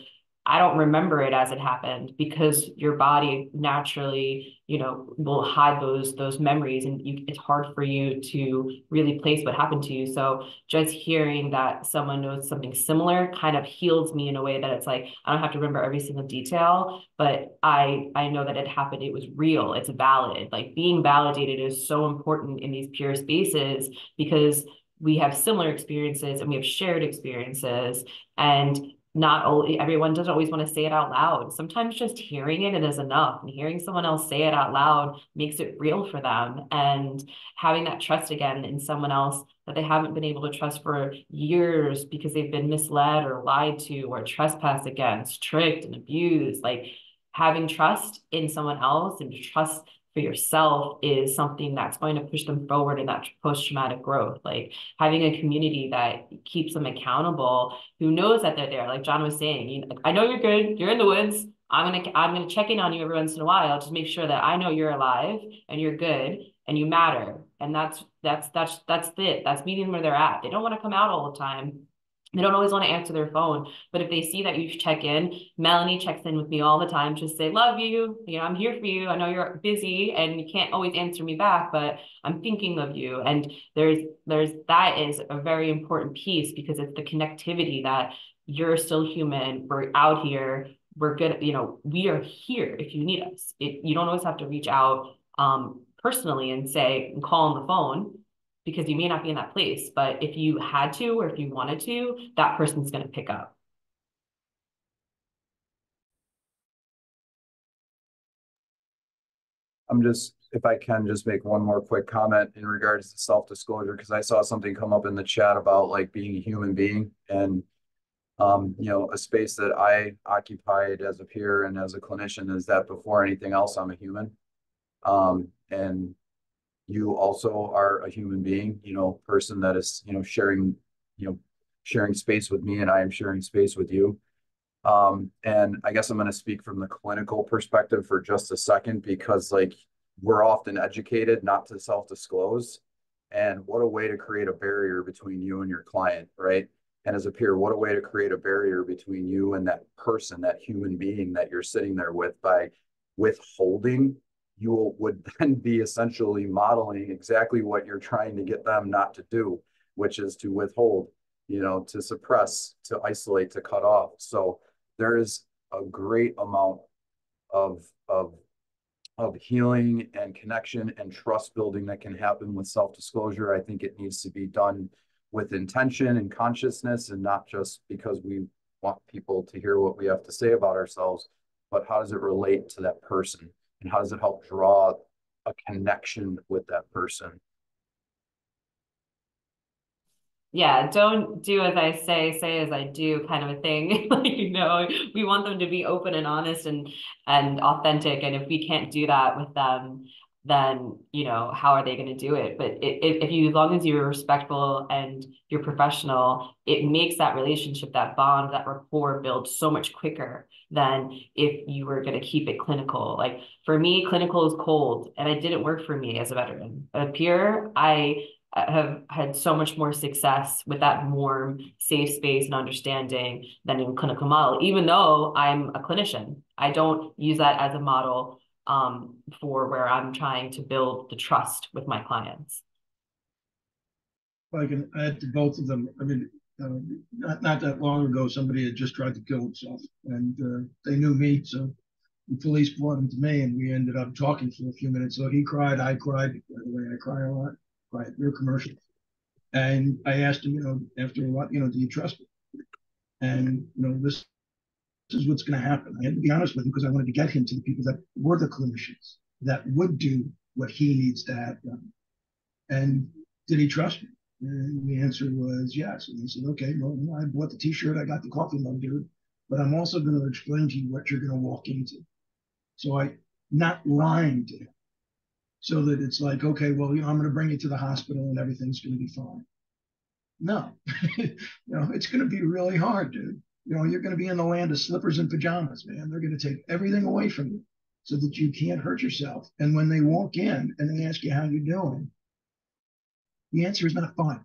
F: I don't remember it as it happened, because your body naturally, you know, will hide those memories, and it's hard for you to really place what happened to you. So just hearing that someone knows something similar kind of heals me in a way that it's like, I don't have to remember every single detail, but I know that it happened. It was real. It's valid. Like being validated is so important in these peer spaces, because we have similar experiences and we have shared experiences. And not only everyone doesn't always want to say it out loud. Sometimes just hearing it is enough, and hearing someone else say it out loud makes it real for them. And having that trust again in someone else that they haven't been able to trust for years because they've been misled or lied to or trespassed against, tricked and abused. Like having trust in someone else and trust for yourself is something that's going to push them forward in that post-traumatic growth. Like having a community that keeps them accountable, who knows that they're there. Like John was saying, I know you're good. You're in the woods. I'm gonna check in on you every once in a while, just make sure that I know you're alive and you're good and you matter. And that's it. That's meeting them where they're at. They don't want to come out all the time. They don't always want to answer their phone, but if they see that you check in, Melanie checks in with me all the time, just say, love you, I'm here for you. I know you're busy and you can't always answer me back, but I'm thinking of you. And that is a very important piece, because it's the connectivity that you're still human. We're out here. We're good. We are here if you need us. You don't always have to reach out personally and call on the phone, because you may not be in that place. But if you had to, or if you wanted to, that person's going to pick up.
G: If I can just make one more quick comment in regards to self-disclosure, because I saw something come up in the chat about like being a human being, and a space that I occupied as a peer and as a clinician is that before anything else, I'm a human. And you also are a human being, person that is, sharing space with me, and I am sharing space with you. And I guess I'm going to speak from the clinical perspective for just a second, because like we're often educated not to self-disclose. And what a way to create a barrier between you and your client, right? And as a peer, what a way to create a barrier between you and that person, that human being that you're sitting there with, by withholding. You would then be essentially modeling exactly what you're trying to get them not to do, which is to withhold, to suppress, to isolate, to cut off. So there is a great amount of healing and connection and trust building that can happen with self-disclosure. I think it needs to be done with intention and consciousness, and not just because we want people to hear what we have to say about ourselves, but how does it relate to that person? And how does it help draw a connection with that person?
F: Yeah, don't do as I say as I do kind of a thing. We want them to be open and honest and authentic. And if we can't do that with them, then, how are they going to do it? But as long as you're respectful and you're professional, it makes that relationship, that bond, that rapport build so much quicker than if you were going to keep it clinical. Like for me, clinical is cold, and it didn't work for me as a veteran. A peer, I have had so much more success with that warm, safe space and understanding than in clinical model. Even though I'm a clinician, I don't use that as a model for where I'm trying to build the trust with my clients.
D: I can add to both of them. I mean, not that long ago, somebody had just tried to kill himself, and they knew me, so the police brought him to me, and we ended up talking for a few minutes. So he cried, I cried. By the way, I cry a lot. Right, you're commercial. And I asked him, after a while, do you trust me? And, this is what's going to happen. I had to be honest with him, because I wanted to get him to the people that were the clinicians that would do what he needs to have done. And did he trust me? And the answer was yes. And he said, okay, well, I bought the t-shirt, I got the coffee mug, dude, but I'm also going to explain to you what you're going to walk into. So not lying to him, so that it's like, okay, well, I'm going to bring you to the hospital and everything's going to be fine. No, it's going to be really hard, dude. You're going to be in the land of slippers and pajamas, man. They're going to take everything away from you so that you can't hurt yourself. And when they walk in and they ask you how you're doing, the answer is not fine.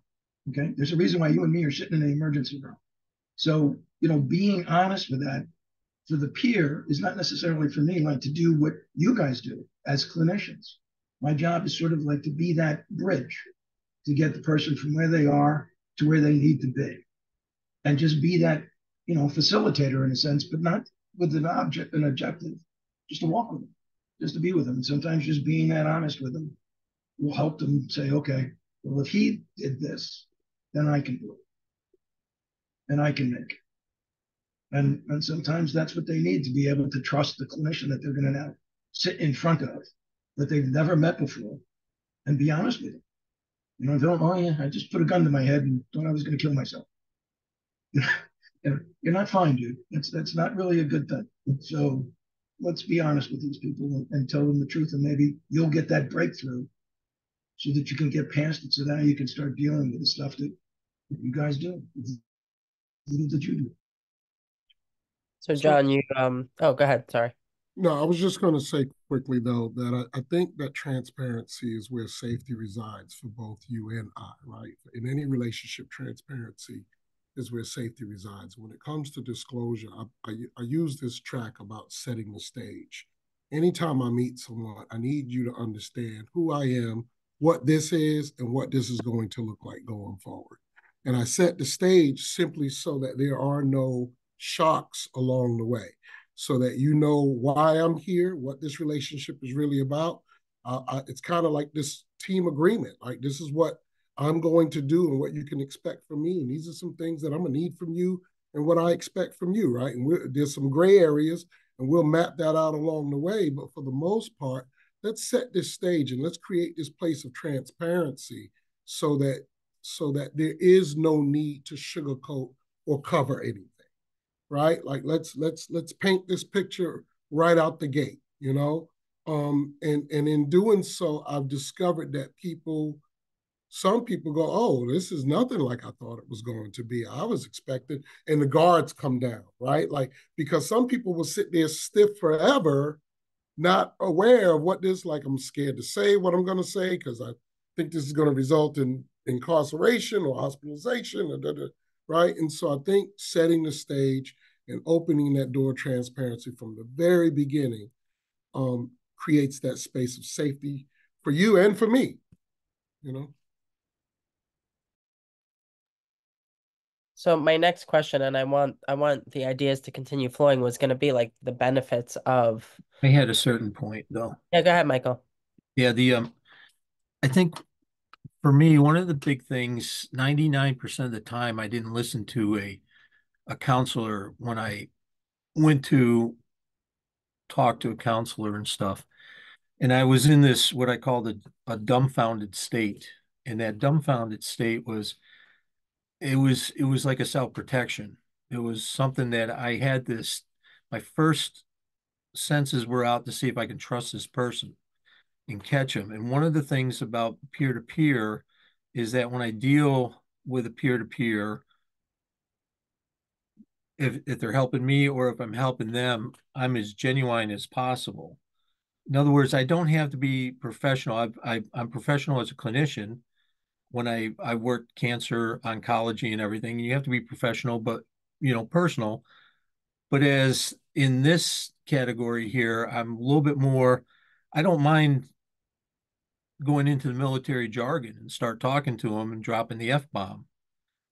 D: Okay. There's a reason why you and me are sitting in the emergency room. So, being honest with that for the peer is not necessarily for me, like to do what you guys do as clinicians. My job is sort of like to be that bridge to get the person from where they are to where they need to be, and just be that, facilitator in a sense, but not with an objective, just to walk with them, just to be with them. And sometimes just being that honest with them will help them say, okay, well, if he did this, then I can do it, and I can make it. And sometimes that's what they need to be able to trust the clinician that they're going to now sit in front of, that they've never met before, and be honest with them. You know, don't, oh yeah, I just put a gun to my head and thought I was going to kill myself. You're not fine, dude. That's not really a good thing. So let's be honest with these people and tell them the truth, and maybe you'll get that breakthrough so that you can get past it. So now you can start dealing with the stuff that you guys do, that you do.
B: So John, you oh, go ahead. Sorry.
E: No, I was just going to say quickly, though, that I think that transparency is where safety resides for both you and I, right? In any relationship, transparency is where safety resides. When it comes to disclosure, I use this track about setting the stage. Anytime I meet someone, I need you to understand who I am, what this is, and what this is going to look like going forward. And I set the stage simply so that there are no shocks along the way, so that you know why I'm here, what this relationship is really about. It's kind of like this team agreement. Like, this is what I'm going to do and what you can expect from me. And these are some things that I'm going to need from you and what I expect from you, right? And there's some gray areas, and we'll map that out along the way. But for the most part, let's set this stage and let's create this place of transparency so that there is no need to sugarcoat or cover anything. Right? Like, let's paint this picture right out the gate, you know? And in doing so, I've discovered that some people go, oh, this is nothing like I thought it was going to be. I was expecting, and the guards come down, right? Like, because some people will sit there stiff forever, not aware of what this, like, I'm scared to say what I'm going to say because I think this is going to result in incarceration or hospitalization, right? And so I think setting the stage and opening that door of transparency from the very beginning creates that space of safety for you and for me, you know?
B: So my next question, and I want the ideas to continue flowing, was going to be like the benefits of.
H: I had a certain point though.
B: Yeah, go ahead, Michael.
H: Yeah, I think for me, one of the big things, 99% of the time, I didn't listen to a counselor when I went to talk to a counselor and stuff. And I was in this, what I called a dumbfounded state. And that dumbfounded state was, it was like a self-protection. It was something that I had my first senses were out to see if I can trust this person and catch him. And one of the things about peer-to-peer is that when I deal with a peer-to-peer, if they're helping me or if I'm helping them, I'm as genuine as possible. In other words, I don't have to be professional. I'm professional as a clinician when I worked cancer oncology and everything. You have to be professional, but personal. But as in this category here, I'm a little bit more. I don't mind going into the military jargon and start talking to them and dropping the F-bomb.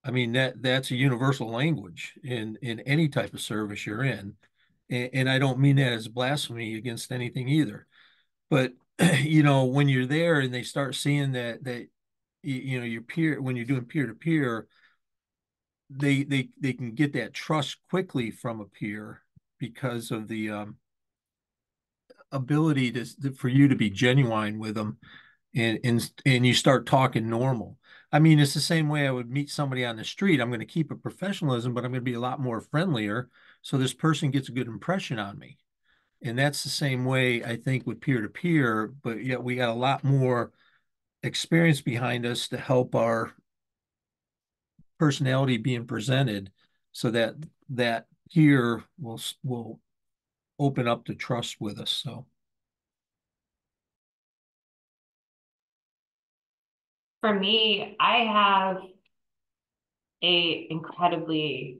H: I mean, that's a universal language in any type of service you're in. And I don't mean that as blasphemy against anything either. But when you're there and they start seeing that your peer, when you're doing peer to peer, they can get that trust quickly from a peer because of the ability for you to be genuine with them, and you start talking normal. I mean, it's the same way I would meet somebody on the street. I'm going to keep a professionalism, but I'm going to be a lot more friendlier, so this person gets a good impression on me. And that's the same way I think with peer to peer, but yet we got a lot more experience behind us to help our personality being presented, so that peer will open up to trust with us. So
F: For me, I have a incredibly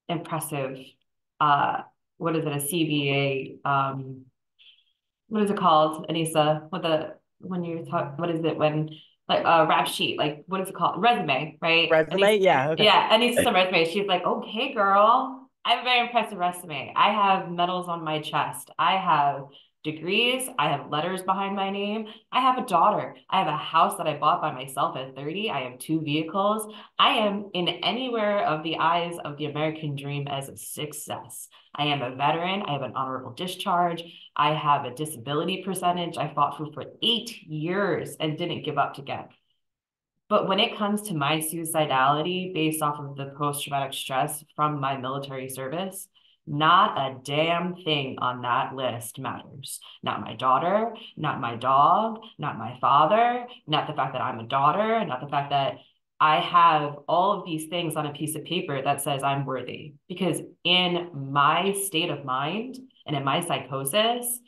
F: impressive, what is it, a CBA, what is it called, Aynisa? When you talk, what is it when, like a rap sheet, like what is it called? Resume, right?
B: Resume? Yeah, okay.
F: Yeah, Anissa's resume. She's like, okay, girl, I have a very impressive resume. I have medals on my chest. I have degrees. I have letters behind my name. I have a daughter. I have a house that I bought by myself at 30. I have 2 vehicles. I am in anywhere of the eyes of the American dream as a success. I am a veteran. I have an honorable discharge. I have a disability percentage I fought for 8 years and didn't give up to get. But when it comes to my suicidality based off of the post-traumatic stress from my military service, not a damn thing on that list matters. Not my daughter, not my dog, not my father, not the fact that I'm a daughter, not the fact that I have all of these things on a piece of paper that says I'm worthy. Because in my state of mind and in my psychosis,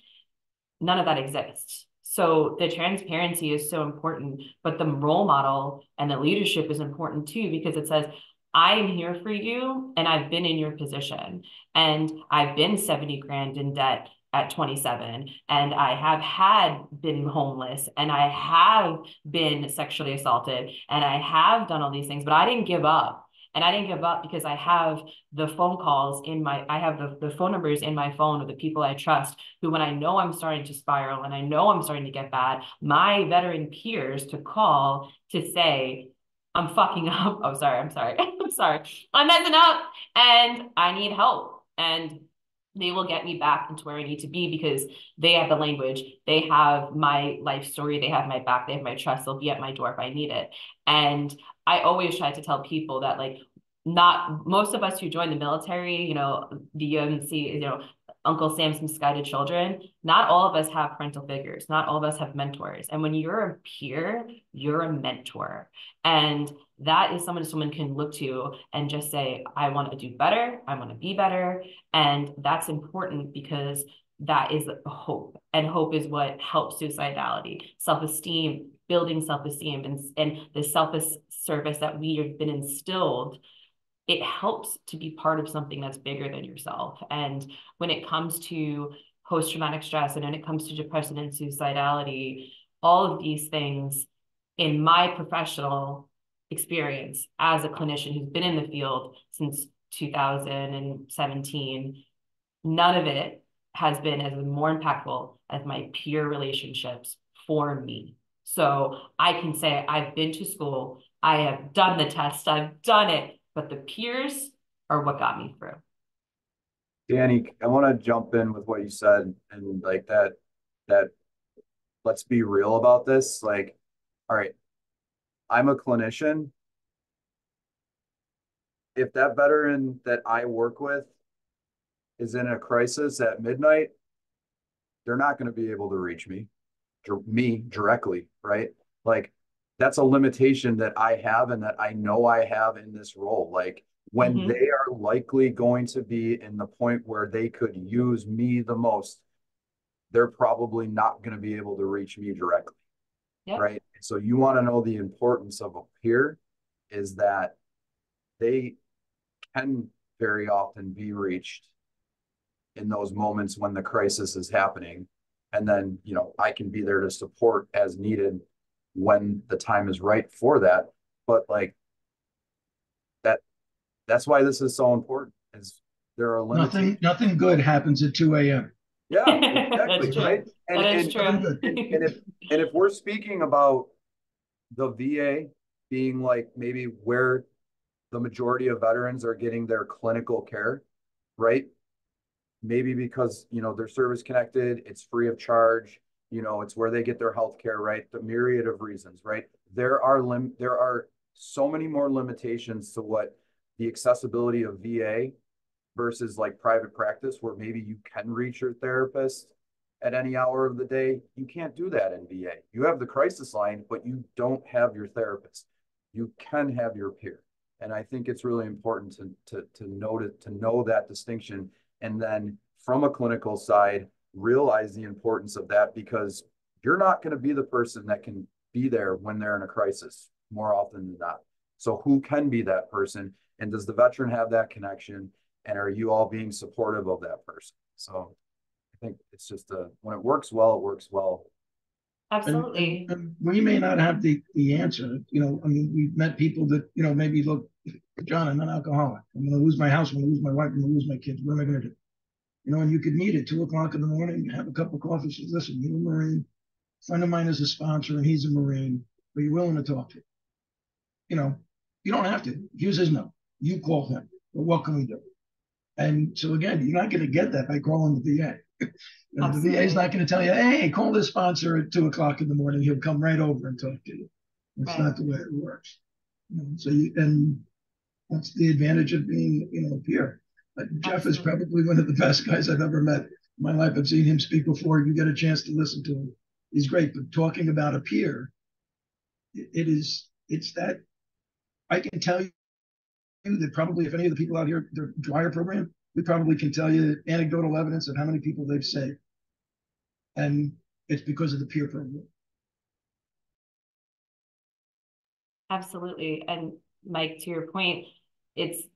F: none of that exists. So the transparency is so important, but the role model and the leadership is important too, because it says, I'm here for you and I've been in your position and I've been 70 grand in debt at 27 and I have been homeless and I have been sexually assaulted and I have done all these things, but I didn't give up. And I didn't give up because I have the phone calls I have the phone numbers in my phone of the people I trust who, when I know I'm starting to spiral and I know I'm starting to get bad, my veteran peers to call to say, I'm fucking up. Oh, sorry. I'm sorry. I'm sorry. I'm messing up and I need help. And they will get me back into where I need to be because they have the language. They have my life story. They have my back. They have my trust. They'll be at my door if I need it. And I always try to tell people that, like, not most of us who join the military, you know, the UMC, you know, Uncle Sam's misguided children, not all of us have parental figures. Not all of us have mentors. And when you're a peer, you're a mentor. And that is someone can look to and just say, I want to do better. I want to be better. And that's important because that is hope. And hope is what helps suicidality, self-esteem, building self-esteem, and the self-service that we have been instilled. It helps to be part of something that's bigger than yourself. And when it comes to post-traumatic stress and when it comes to depression and suicidality, all of these things, in my professional experience as a clinician who's been in the field since 2017, none of it has been as more impactful as my peer relationships for me. So I can say I've been to school, I have done the test, I've done it, but the peers are what got me through.
G: Dani, I want to jump in with what you said and like that let's be real about this. Like, all right, I'm a clinician. If that veteran that I work with is in a crisis at midnight, they're not going to be able to reach me directly, right? Like, that's a limitation that I have and that I know I have in this role. Like, when they are likely going to be in the point where they could use me the most, they're probably not going to be able to reach me directly. Yep. Right. So you want to know the importance of a peer is that they can very often be reached in those moments when the crisis is happening. And then, you know, I can be there to support as needed when the time is right for that. But like that's why this is so important, is there are limitations.
D: Nothing good happens at 2 a.m.
G: Yeah, exactly. Right.
F: That is true.
G: And if we're speaking about the VA being like maybe where the majority of veterans are getting their clinical care, right? Maybe because, you know, they're service connected, it's free of charge, you know, it's where they get their health care, right? The myriad of reasons, right? There are so many more limitations to what the accessibility of VA versus like private practice, where maybe you can reach your therapist at any hour of the day. You can't do that in VA. You have the crisis line, but you don't have your therapist. You can have your peer. And I think it's really important to know that distinction. And then from a clinical side, realize the importance of that, because you're not going to be the person that can be there when they're in a crisis more often than not. So who can be that person? And does the veteran have that connection? And are you all being supportive of that person? So I think it's just when it works well, it works well.
F: Absolutely.
D: And we may not have the answer. You know, I mean, we've met people that, you know, maybe look, John, I'm an alcoholic. I'm going to lose my house. I'm going to lose my wife. I'm going to lose my kids. What am I going to do? You know, and you could meet at 2 o'clock in the morning, have a cup of coffee, say, listen, you're a Marine. A friend of mine is a sponsor and he's a Marine, but you're willing to talk to him. You know, you don't have to. He says no. You call him. But what can we do? And so again, you're not going to get that by calling the VA. You know, the VA is not going to tell you, hey, call this sponsor at 2 o'clock in the morning. He'll come right over and talk to you. That's not the way it works. You know, so and that's the advantage of being, you know, a peer. Jeff is probably one of the best guys I've ever met in my life. I've seen him speak before. You get a chance to listen to him. He's great. But talking about a peer, it's that I can tell you that probably if any of the people out here, their dwyer program, we probably can tell you anecdotal evidence of how many people they've saved. And it's because of the peer program.
F: Absolutely. And Mike, to your point, it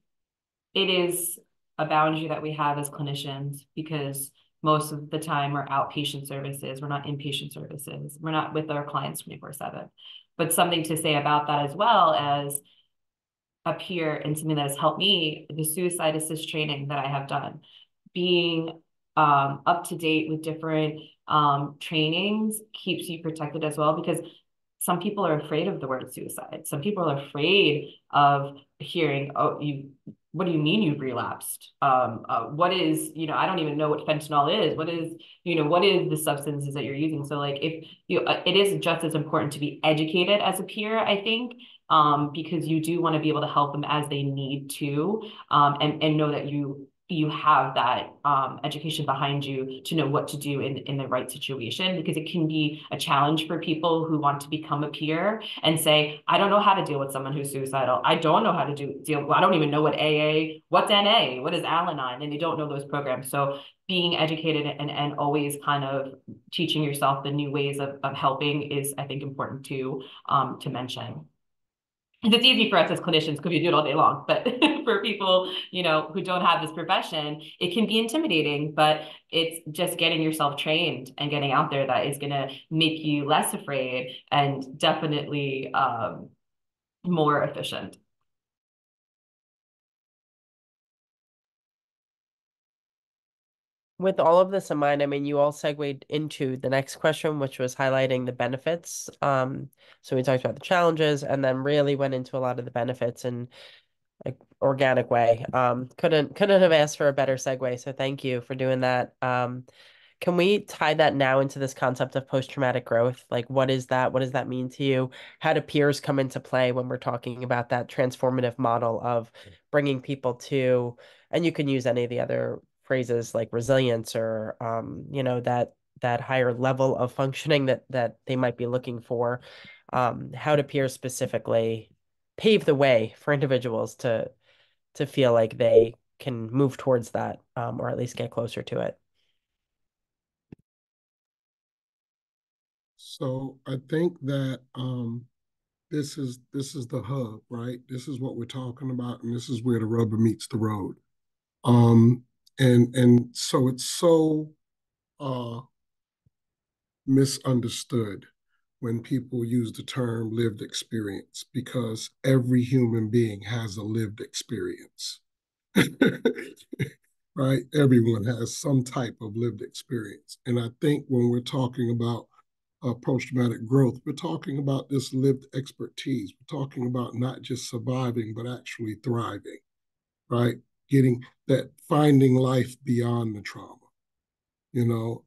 F: is a boundary that we have as clinicians because most of the time we're outpatient services, we're not inpatient services, we're not with our clients 24/7. But something to say about that as well as a peer and something that has helped me, the suicide assist training that I have done, being up to date with different trainings keeps you protected as well, because some people are afraid of the word suicide. Some people are afraid of hearing, oh, what do you mean you've relapsed? What is, I don't even know what fentanyl is. What is, what is the substances that you're using? So like if it is just as important to be educated as a peer, I think, because you do want to be able to help them as they need to, and know that you have that education behind you to know what to do in the right situation, because it can be a challenge for people who want to become a peer and say, I don't know how to deal with someone who's suicidal. I don't know how to deal. I don't even know what AA, what's NA, what is Al-Anon, and they don't know those programs. So being educated and always kind of teaching yourself the new ways of helping is, I think, important to mention. It's easy for us as clinicians because we do it all day long, but for people, who don't have this profession, it can be intimidating, but it's just getting yourself trained and getting out there that is going to make you less afraid and definitely more efficient.
B: With all of this in mind, I mean, you all segued into the next question, which was highlighting the benefits. So we talked about the challenges and then really went into a lot of the benefits in like organic way. Couldn't have asked for a better segue. So thank you for doing that. Can we tie that now into this concept of post-traumatic growth? Like, what is that? What does that mean to you? How do peers come into play when we're talking about that transformative model of bringing people to, and you can use any of the other phrases like resilience or, that higher level of functioning that they might be looking for. How do peers specifically pave the way for individuals to feel like they can move towards that, or at least get closer to it?
E: So I think that this is the hub, right? This is what we're talking about, and this is where the rubber meets the road. And so it's so misunderstood when people use the term lived experience, because every human being has a lived experience. Right? Everyone has some type of lived experience. And I think when we're talking about post-traumatic growth, we're talking about this lived expertise. We're talking about not just surviving, but actually thriving, right? Getting that, finding life beyond the trauma,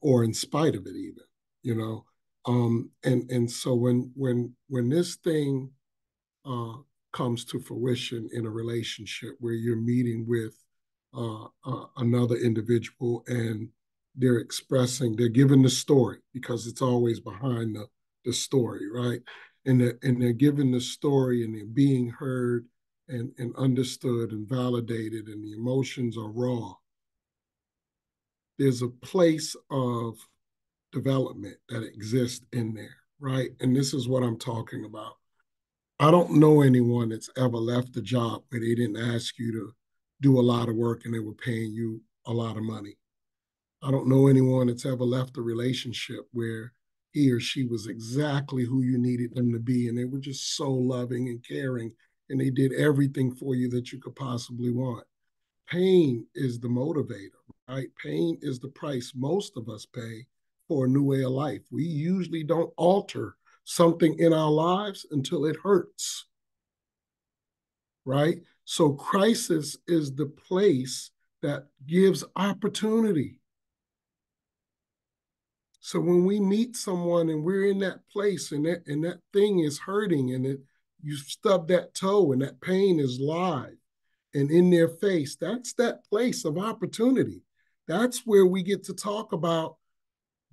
E: or in spite of it even, and so when this thing comes to fruition in a relationship where you're meeting with another individual and they're giving the story, because it's always behind the story, right? And they're giving the story and they're being heard and understood and validated, and the emotions are raw. There's a place of development that exists in there, right? And this is what I'm talking about. I don't know anyone that's ever left a job where they didn't ask you to do a lot of work and they were paying you a lot of money. I don't know anyone that's ever left a relationship where he or she was exactly who you needed them to be, and they were just so loving and caring, and they did everything for you that you could possibly want. Pain is the motivator, right? Pain is the price most of us pay for a new way of life. We usually don't alter something in our lives until it hurts, right? So crisis is the place that gives opportunity. So when we meet someone and we're in that place and that thing is hurting and you stub that toe and that pain is live and in their face, that's that place of opportunity. That's where we get to talk about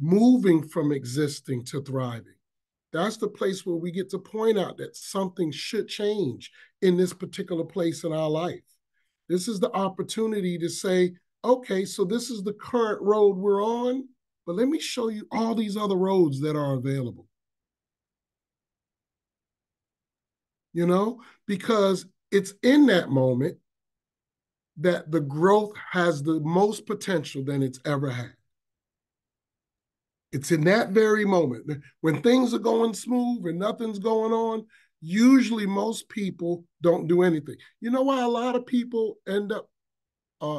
E: moving from existing to thriving. That's the place where we get to point out that something should change in this particular place in our life. This is the opportunity to say, okay, so this is the current road we're on, but let me show you all these other roads that are available. You know, because it's in that moment that the growth has the most potential than it's ever had. It's in that very moment. When things are going smooth and nothing's going on, usually most people don't do anything. You know why a lot of people end up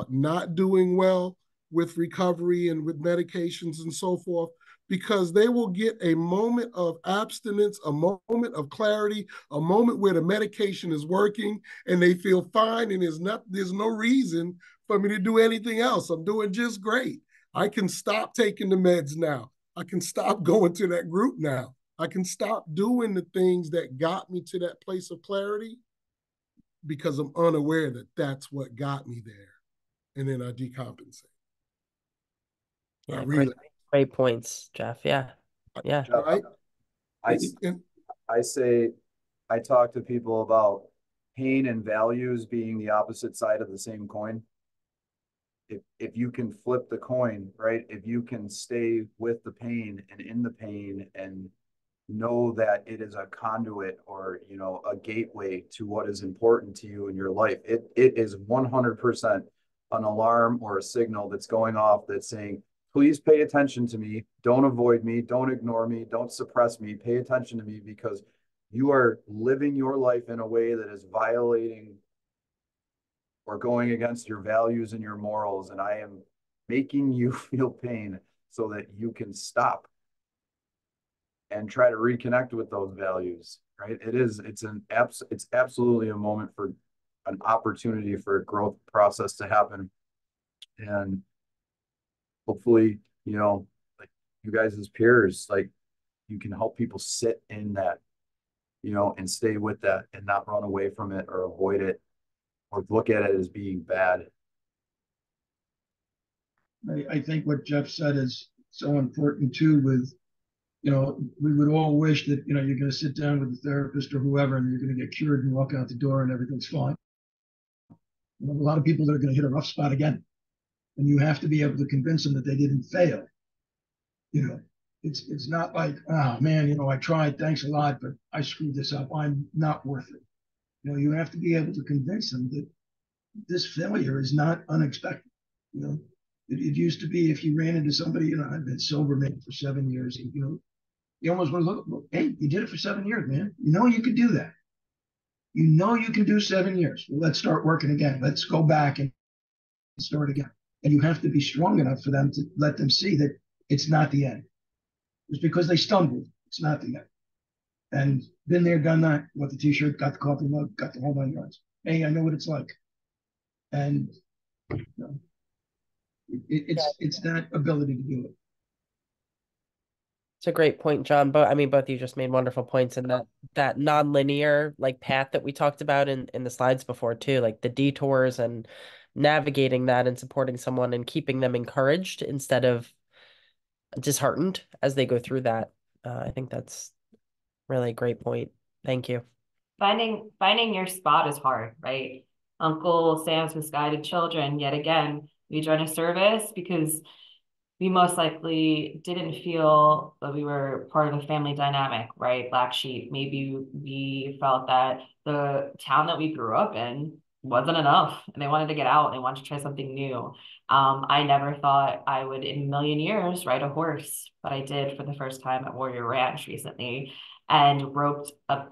E: not doing well with recovery and with medications and so forth? Because they will get a moment of abstinence, a moment of clarity, a moment where the medication is working and they feel fine and there's no reason for me to do anything else. I'm doing just great. I can stop taking the meds now. I can stop going to that group now. I can stop doing the things that got me to that place of clarity because I'm unaware that that's what got me there. And then I decompensate.
B: Yeah,
E: really,
B: great points, Jeff. Yeah. Yeah.
G: Jeff,
E: right?
G: I talk to people about pain and values being the opposite side of the same coin. If you can flip the coin, right? If you can stay with the pain and in the pain and know that it is a conduit or, you know, a gateway to what is important to you in your life, it is 100% an alarm or a signal that's going off that's saying, please pay attention to me. Don't avoid me. Don't ignore me. Don't suppress me. Pay attention to me because you are living your life in a way that is violating or going against your values and your morals. And I am making you feel pain so that you can stop and try to reconnect with those values, right? It's absolutely a moment for an opportunity for a growth process to happen. And hopefully, you know, like you guys as peers, like you can help people sit in that, you know, and stay with that and not run away from it or avoid it or look at it as being bad.
D: I think what Jeff said is so important too with, you know, we would all wish that, you know, you're going to sit down with a therapist or whoever and you're going to get cured and walk out the door and everything's fine. You know, a lot of people that are going to hit a rough spot again. And you have to be able to convince them that they didn't fail. You know, it's not like, oh man, you know, I tried, thanks a lot, but I screwed this up. I'm not worth it. You know, you have to be able to convince them that this failure is not unexpected. You know, it used to be if you ran into somebody, you know, I've been sober maybe for 7 years, and, you know, you almost want to look, hey, you did it for 7 years, man. You know, you could do that. You know, you can do 7 years. Well, let's start working again. Let's go back and start again. And you have to be strong enough for them to let them see that it's not the end. It's because they stumbled. It's not the end. And been there, done that. Got the t-shirt, got the coffee mug, got the whole 9 yards. Hey, I know what it's like. And you know, it's that ability to do it.
B: It's a great point, John. But I mean, both of you just made wonderful points, and that non-linear like path that we talked about in the slides before too, like the detours and navigating that and supporting someone and keeping them encouraged instead of disheartened as they go through that. I think that's really a great point. Thank you.
F: Finding your spot is hard, right? Uncle Sam's Misguided Children, yet again, we joined a service because we most likely didn't feel that we were part of a family dynamic, right? Black sheep. Maybe we felt that the town that we grew up in wasn't enough and they wanted to get out and they wanted to try something new. I never thought I would in a million years ride a horse, but I did for the first time at Warrior Ranch recently and roped a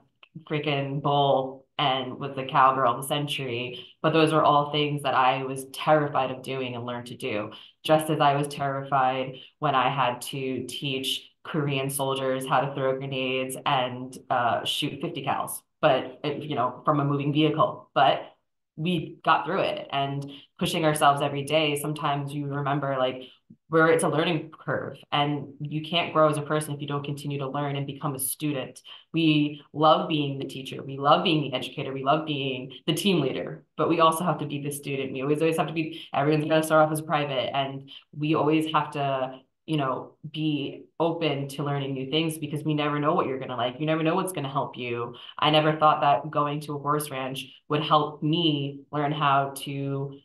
F: freaking bull and was the cowgirl of the century. But those are all things that I was terrified of doing and learned to do. Just as I was terrified when I had to teach Korean soldiers how to throw grenades and shoot 50 cals, but you know, from a moving vehicle. But we got through it, and pushing ourselves every day. Sometimes you remember like where it's a learning curve, and you can't grow as a person if you don't continue to learn and become a student. We love being the teacher, we love being the educator, we love being the team leader, but we also have to be the student. We always have to be, everyone's going to start off as private, and we always have to, you know, be open to learning new things, because we never know what you're going to like. You never know what's going to help you. I never thought that going to a horse ranch would help me learn how to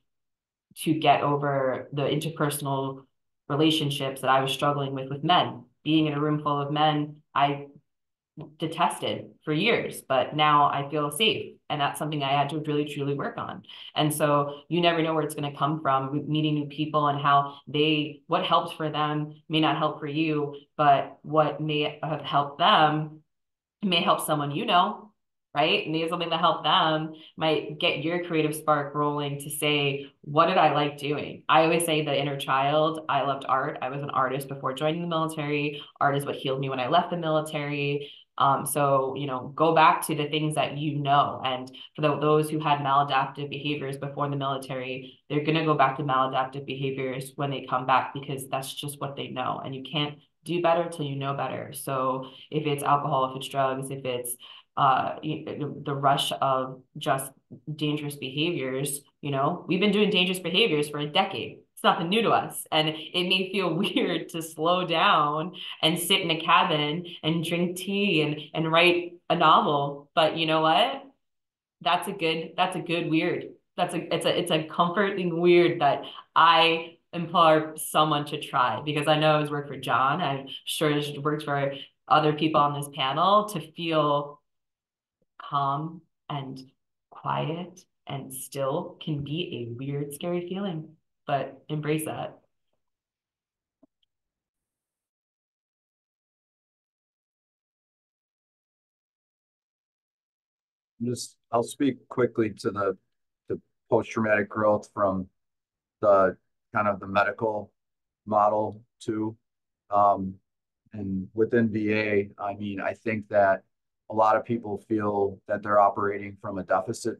F: get over the interpersonal relationships that I was struggling with men. Being in a room full of men, I detested for years, but now I feel safe. And that's something I had to really, truly work on. And so you never know where it's going to come from, meeting new people and how what helps for them may not help for you, but what may have helped them may help someone you know, right? And maybe something that helped them might get your creative spark rolling to say, what did I like doing? I always say the inner child. I loved art. I was an artist before joining the military. Art is what healed me when I left the military. So, you know, go back to the things that you know. And for those who had maladaptive behaviors before the military, they're going to go back to maladaptive behaviors when they come back, because that's just what they know. And you can't do better till you know better. So if it's alcohol, if it's drugs, if it's the rush of just dangerous behaviors, you know, we've been doing dangerous behaviors for a decade. It's nothing new to us. And it may feel weird to slow down and sit in a cabin and drink tea and write a novel. But you know what? That's a good weird. It's a comforting weird that I implore someone to try, because I know it's worked for John. I'm sure it works for other people on this panel, to feel calm and quiet and still can be a weird, scary feeling, but embrace that.
G: I'll speak quickly to the post-traumatic growth from the kind of the medical model too. And within VA, I mean, I think that a lot of people feel that they're operating from a deficit,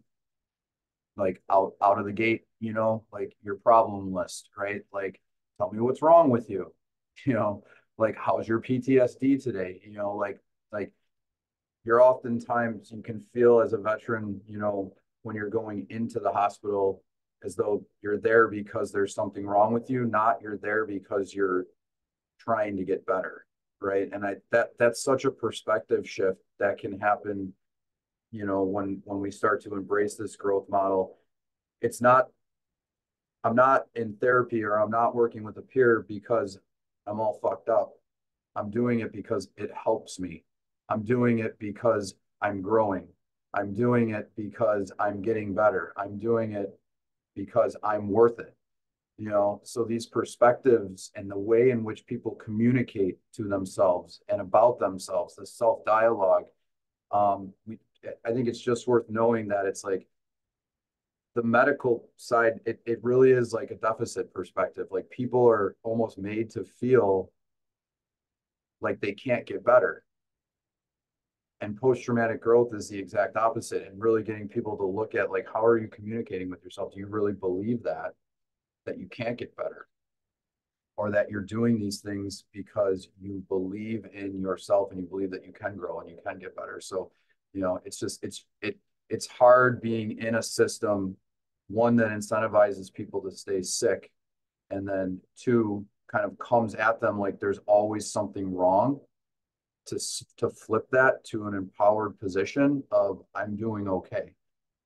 G: like out of the gate, you know, like your problem list, right? Like, tell me what's wrong with you, you know, like how's your PTSD today? You know, like you're oftentimes, you can feel as a veteran, you know, when you're going into the hospital, as though you're there because there's something wrong with you, not you're there because you're trying to get better, right? And that's such a perspective shift that can happen, you know, when we start to embrace this growth model. It's not, I'm not in therapy or I'm not working with a peer because I'm all fucked up. I'm doing it because it helps me. I'm doing it because I'm growing. I'm doing it because I'm getting better. I'm doing it because I'm worth it. You know, so these perspectives and the way in which people communicate to themselves and about themselves, the self-dialogue, I think it's just worth knowing that it's like the medical side, it really is like a deficit perspective. Like people are almost made to feel like they can't get better. And post-traumatic growth is the exact opposite, and really getting people to look at like, how are you communicating with yourself? Do you really believe that you can't get better? Or that you're doing these things because you believe in yourself and you believe that you can grow and you can get better. So, you know, it's just, it's hard being in a system, one, that incentivizes people to stay sick, and then two, kind of comes at them like there's always something wrong, to flip that to an empowered position of I'm doing okay.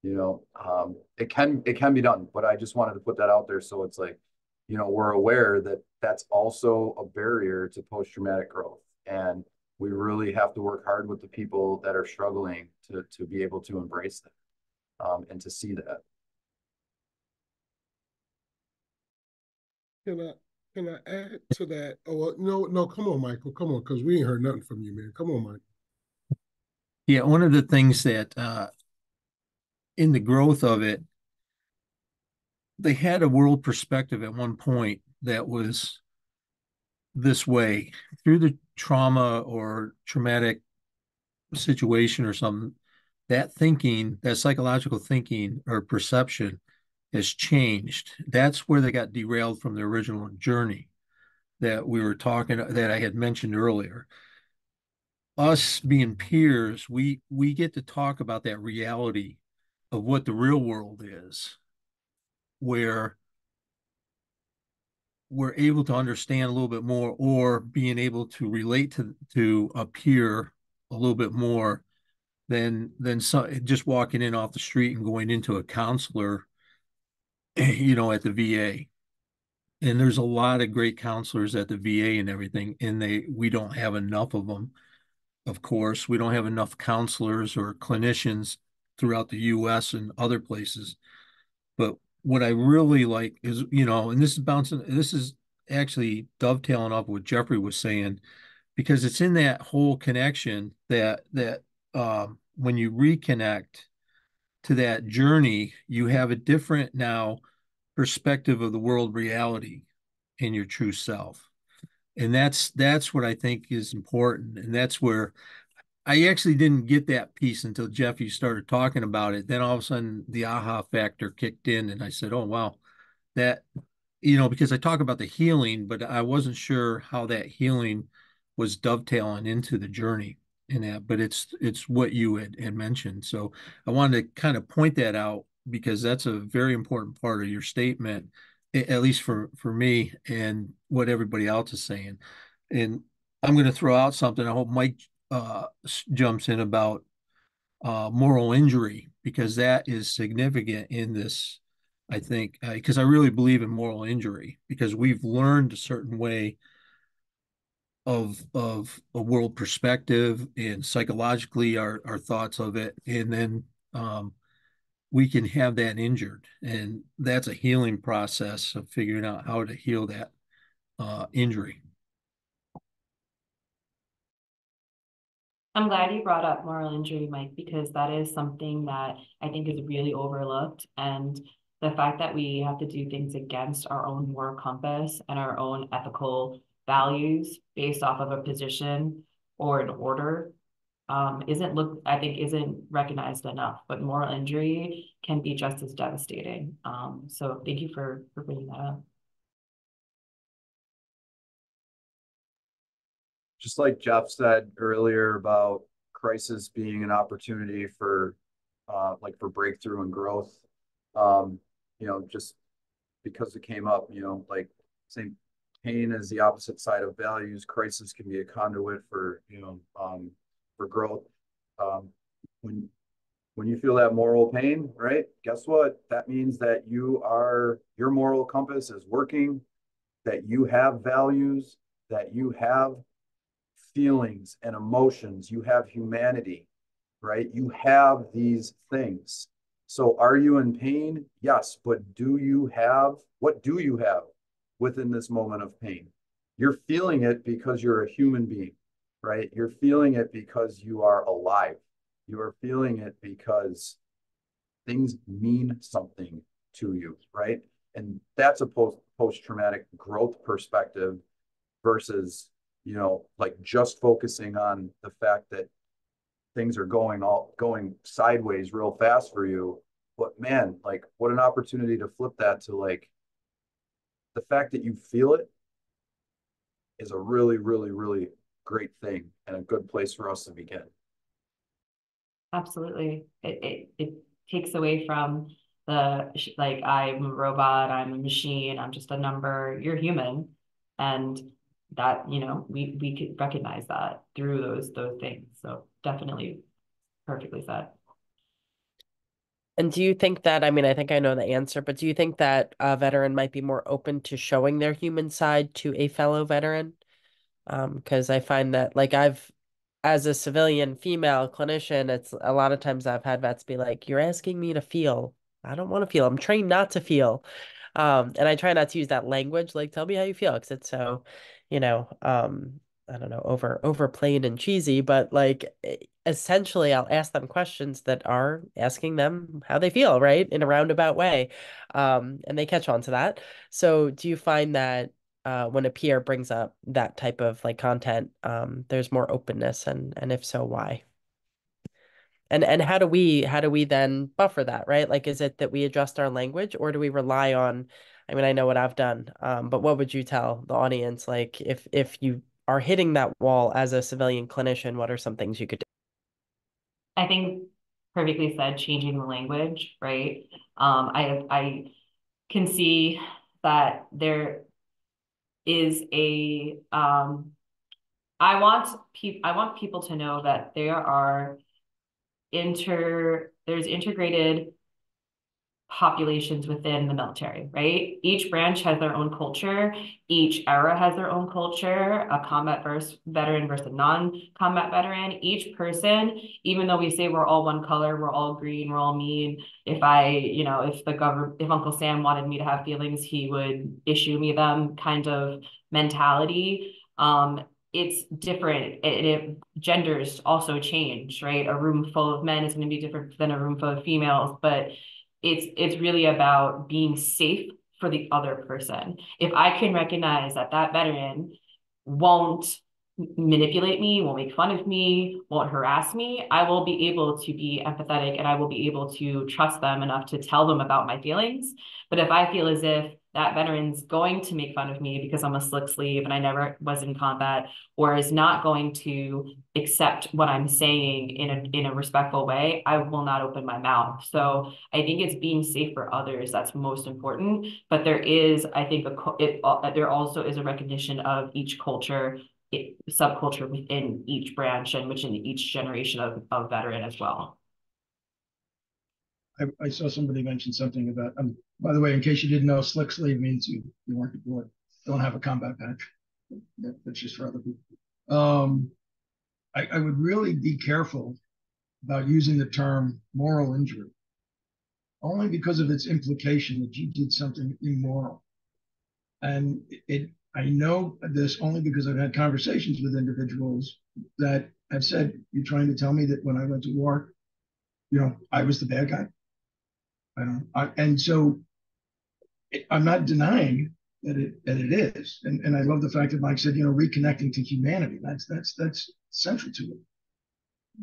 G: You know, it can be done, but I just wanted to put that out there. So it's like, you know, we're aware that that's also a barrier to post-traumatic growth. And we really have to work hard with the people that are struggling to be able to embrace that, and to see that.
E: Can I add to that? Oh, well, no, come on, Michael, come on, because we ain't heard nothing from you, man. Come on, Mike.
H: Yeah, one of the things that in the growth of it, they had a world perspective at one point that was this way through the trauma or traumatic situation or something. That thinking, that psychological thinking or perception has changed. That's where they got derailed from the original journey that we were talking, that I had mentioned earlier. Us being peers, we get to talk about that reality of what the real world is, where we're able to understand a little bit more, or being able to relate to a peer a little bit more than just walking in off the street and going into a counselor, at the VA. And there's a lot of great counselors at the VA and everything, and we don't have enough of them. Of course, we don't have enough counselors or clinicians throughout the US and other places. But what I really like is, and this is actually dovetailing off what Jeffrey was saying, because it's in that whole connection that when you reconnect to that journey, you have a different now perspective of the world reality in your true self. And that's what I think is important. And that's where I actually didn't get that piece until Jeff, you started talking about it. Then all of a sudden the aha factor kicked in and I said, oh, wow, that, because I talk about the healing, but I wasn't sure how that healing was dovetailing into the journey in that, but it's what you had mentioned. So I wanted to kind of point that out because that's a very important part of your statement, at least for me and what everybody else is saying. And I'm going to throw out something. I hope Mike jumps in about moral injury, because that is significant in this, I think, because I really believe in moral injury, because we've learned a certain way of a world perspective and psychologically our thoughts of it, and then we can have that injured, and that's a healing process of figuring out how to heal that injury.
F: I'm glad you brought up moral injury, Mike, because that is something that I think is really overlooked. And the fact that we have to do things against our own moral compass and our own ethical values based off of a position or an order I think isn't recognized enough, but moral injury can be just as devastating. So thank you for bringing that up.
G: Just like Jeff said earlier about crisis being an opportunity for for breakthrough and growth, just because it came up, like same pain is the opposite side of values. Crisis can be a conduit for, for growth. When you feel that moral pain, right? Guess what? That means that your moral compass is working, that you have values, that you have feelings and emotions, you have humanity, right? You have these things. So are you in pain? Yes, but what do you have within this moment of pain? You're feeling it because you're a human being, right? You're feeling it because you are alive. You are feeling it because things mean something to you, right? And that's a post-traumatic growth perspective versus, like just focusing on the fact that things are going sideways real fast for you. But man, like what an opportunity to flip that to like the fact that you feel it is a really, really, really great thing and a good place for us to begin.
F: Absolutely. It takes away from like I'm a robot, I'm a machine, I'm just a number, you're human. And that, we could recognize that through those things. So definitely perfectly said.
B: And do you think that, I mean, I think I know the answer, but do you think that a veteran might be more open to showing their human side to a fellow veteran? Because I find that, like, as a civilian female clinician, it's a lot of times I've had vets be like, you're asking me to feel. I don't want to feel. I'm trained not to feel. And I try not to use that language, like, tell me how you feel, because it's so, you know, um, I don't know, overplayed and cheesy, but like essentially I'll ask them questions that are asking them how they feel, right? In a roundabout way. And they catch on to that. So do you find that when a peer brings up that type of like content, there's more openness, and if so, why? And how do we then buffer that, right? Like, is it that we adjust our language, or do we rely on, I mean, I know what I've done, but what would you tell the audience? Like, if you are hitting that wall as a civilian clinician, what are some things you could do?
F: I think perfectly said, changing the language, right? I can see that there is a I want people to know that there's integrated populations within the military, right? Each branch has their own culture. Each era has their own culture, a combat veteran versus a non-combat veteran. Each person, even though we say we're all one color, we're all green, we're all mean. If Uncle Sam wanted me to have feelings, he would issue me them kind of mentality. It's different. Genders also change, right? A room full of men is going to be different than a room full of females, but it's really about being safe for the other person. If I can recognize that that veteran won't manipulate me, won't make fun of me, won't harass me, I will be able to be empathetic and I will be able to trust them enough to tell them about my feelings. But if I feel as if that veteran's going to make fun of me because I'm a slick sleeve and I never was in combat, or is not going to accept what I'm saying in a respectful way, I will not open my mouth. So I think it's being safe for others that's most important. But there is, I think, there also is a recognition of each culture, subculture within each branch and within each generation of veteran as well.
D: I saw somebody mention something about, by the way, in case you didn't know, slick sleeve means you weren't deployed, don't have a combat patch. That's just for other people. I would really be careful about using the term moral injury, only because of its implication that you did something immoral. And I know this only because I've had conversations with individuals that have said, "You're trying to tell me that when I went to war, I was the bad guy." And so I'm not denying that it is. And I love the fact that Mike said, reconnecting to humanity. That's central to it.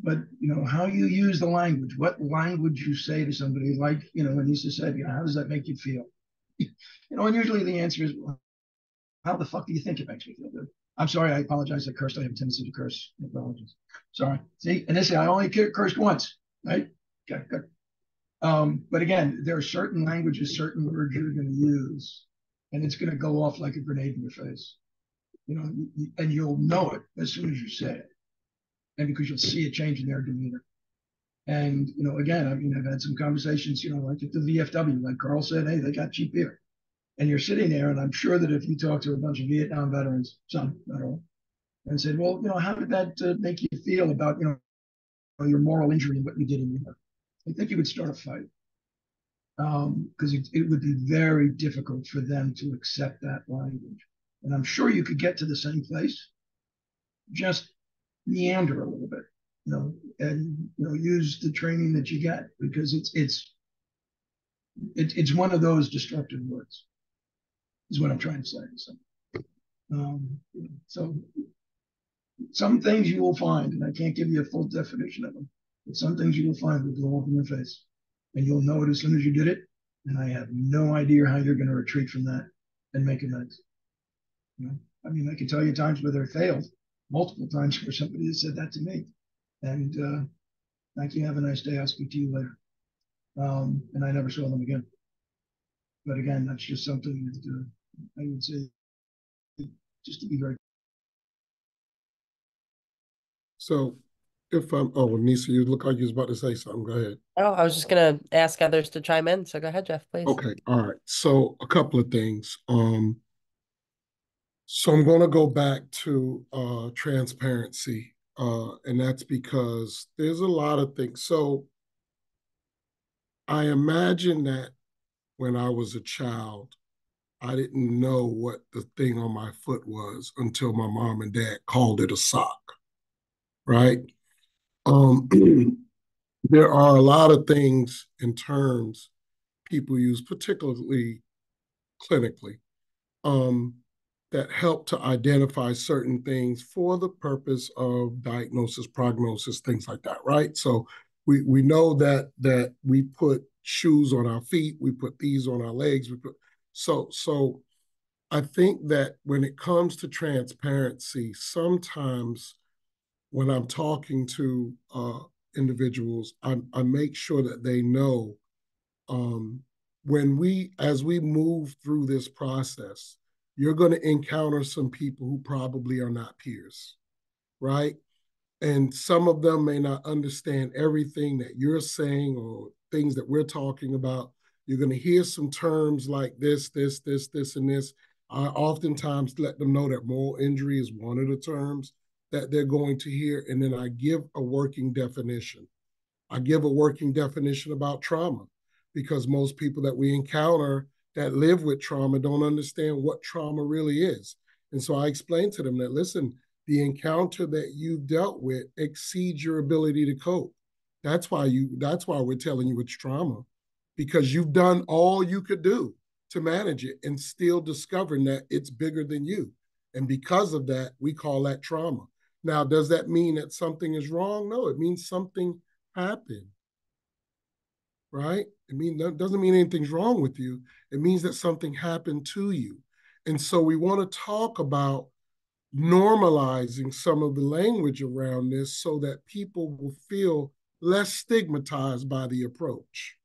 D: But how you use the language, what language you say to somebody, like Aynisa said, how does that make you feel? And usually the answer is, well, how the fuck do you think it makes me feel? Good? I'm sorry, I apologize. I cursed. I have a tendency to curse. Apologies. Sorry. See, and I only cursed once, right? Okay, good. But again, there are certain languages, certain words you're going to use, and it's going to go off like a grenade in your face. And you'll know it as soon as you say it, and because you'll see a change in their demeanor. And again, I've had some conversations, like at the VFW, like Carl said, hey, they got cheap beer, and you're sitting there, and I'm sure that if you talk to a bunch of Vietnam veterans, some, not all, and said, well, how did that make you feel about your moral injury and what you did in Europe? I think you would start a fight, because it would be very difficult for them to accept that language. And I'm sure you could get to the same place, just meander a little bit, and use the training that you get, because it's one of those destructive words, is what I'm trying to say. So some things you will find, and I can't give you a full definition of them, but some things you will find will blow up in your face, and you'll know it as soon as you did it. And I have no idea how you're going to retreat from that and make amends. I can tell you times where they failed, multiple times where somebody has said that to me. And thank you, have a nice day, I'll speak to you later. And I never saw them again. But again, that's just something that I would say, just to be very.
E: So Nisa, you look like you was about to say something. Go ahead.
B: Oh, I was just gonna ask others to chime in. So go ahead, Jeff, please.
E: Okay, all right. So a couple of things. So I'm going to go back to transparency, and that's because there's a lot of things. So I imagine that when I was a child, I didn't know what the thing on my foot was until my mom and dad called it a sock, right? Um, there are a lot of things and terms people use, particularly clinically, um, that help to identify certain things for the purpose of diagnosis, prognosis, things like that, right? So we know that we put shoes on our feet, we put these on our legs, so I think that when it comes to transparency, sometimes when I'm talking to individuals, I make sure that they know um, as we move through this process, you're going to encounter some people who probably are not peers, right? And some of them may not understand everything that you're saying or things that we're talking about. You're going to hear some terms like this, and this. I oftentimes let them know that moral injury is one of the terms that they're going to hear. And then I give a working definition. I give a working definition about trauma because most people that we encounter that live with trauma don't understand what trauma really is. And so I explain to them that, listen, the encounter that you've dealt with exceeds your ability to cope. That's why we're telling you it's trauma, because you've done all you could do to manage it and still discovering that it's bigger than you. And because of that, we call that trauma. Now, does that mean that something is wrong? No, it means something happened, right? That doesn't mean anything's wrong with you. It means that something happened to you. And so we want to talk about normalizing some of the language around this so that people will feel less stigmatized by the approach.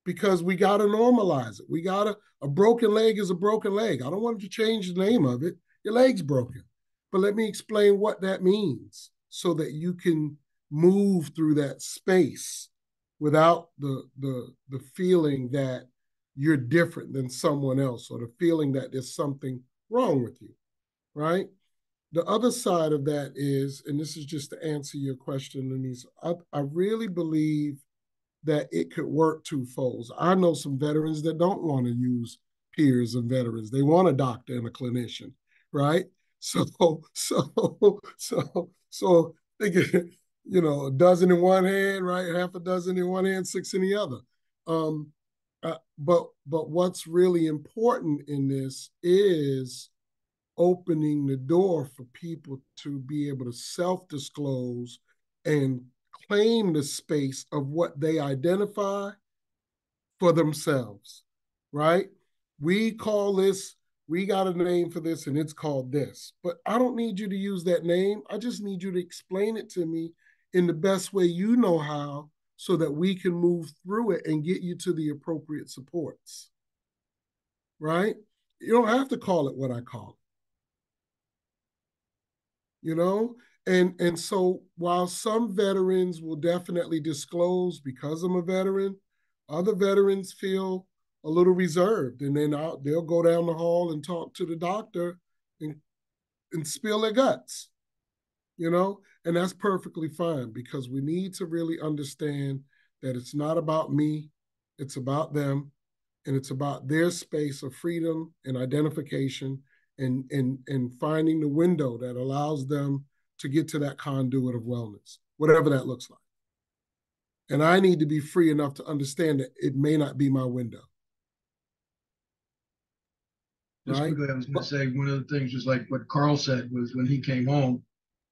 E: Because we got to normalize it. A broken leg is a broken leg. I don't want you to change the name of it. Your leg's broken. But let me explain what that means so that you can move through that space without the feeling that you're different than someone else or the feeling that there's something wrong with you, right? The other side of that is, and this is just to answer your question, Denise, I really believe that it could work twofold. I know some veterans that don't want to use peers and veterans. They want a doctor and a clinician, right? So they get, a dozen in one hand, right? Half a dozen in one hand, six in the other. But what's really important in this is opening the door for people to be able to self-disclose and claim the space of what they identify for themselves, right? We got a name for this and it's called this, but I don't need you to use that name. I just need you to explain it to me in the best way you know how so that we can move through it and get you to the appropriate supports, right? You don't have to call it what I call it. And so while some veterans will definitely disclose because I'm a veteran, other veterans feel a little reserved, and then they'll go down the hall and talk to the doctor and spill their guts, and that's perfectly fine because we need to really understand that it's not about me, it's about them, and it's about their space of freedom and identification and finding the window that allows them to get to that conduit of wellness, whatever that looks like. And I need to be free enough to understand that it may not be my window.
D: Just
E: right?
D: quickly, I was going to say one of the things, just like what Carl said, was when he came home,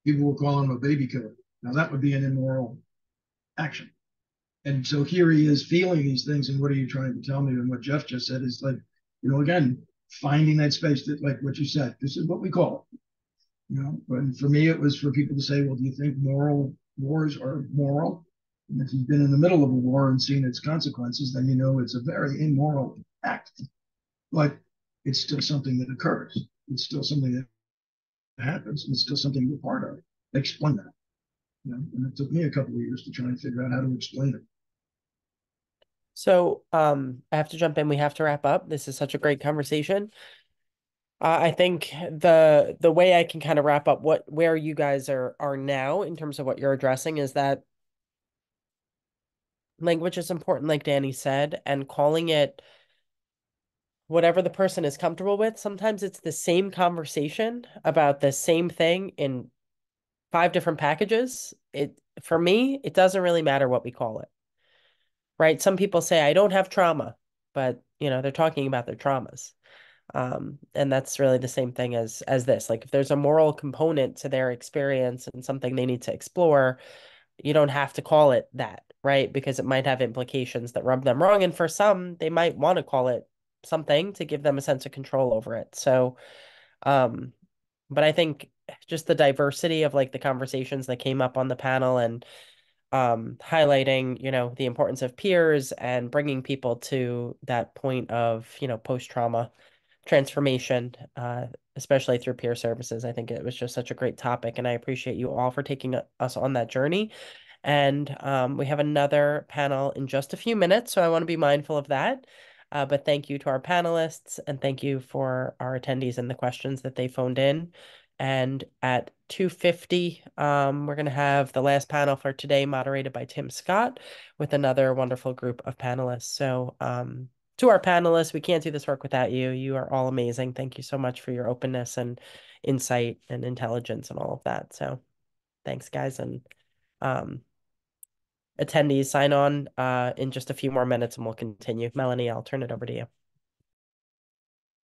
D: people were calling him a baby killer. Now that would be an immoral action. And so here he is feeling these things, and what are you trying to tell me? And what Jeff just said is like, again, finding that space that, like what you said, this is what we call it. And for me, it was for people to say, well, do you think moral wars are moral? And if you've been in the middle of a war and seen its consequences, then you know it's a very immoral act. But it's still something that occurs. It's still something that happens, and it's still something you're part of. Explain that. And it took me a couple of years to try and figure out how to explain it.
B: So I have to jump in. We have to wrap up. This is such a great conversation. I think the way I can kind of wrap up where you guys are now in terms of what you're addressing is that language is important, like Dani said, and calling it whatever the person is comfortable with. Sometimes it's the same conversation about the same thing in 5 different packages. For me, it doesn't really matter what we call it, right? Some people say, I don't have trauma, but they're talking about their traumas. And that's really the same thing as this. Like if there's a moral component to their experience and something they need to explore, you don't have to call it that, right? Because it might have implications that rub them wrong. And for some, they might want to call it something to give them a sense of control over it. So, but I think just the diversity of like the conversations that came up on the panel and highlighting, the importance of peers and bringing people to that point of, post-trauma transformation, especially through peer services. I think it was just such a great topic, and I appreciate you all for taking us on that journey. And we have another panel in just a few minutes, so I want to be mindful of that. But thank you to our panelists, and thank you for our attendees and the questions that they phoned in. And at 2:50, we're going to have the last panel for today, moderated by Tim Scott, with another wonderful group of panelists. So to our panelists, we can't do this work without you. You are all amazing. Thank you so much for your openness and insight and intelligence and all of that. So thanks, guys. And attendees, sign on in just a few more minutes and we'll continue. Melanie, I'll turn it over to you.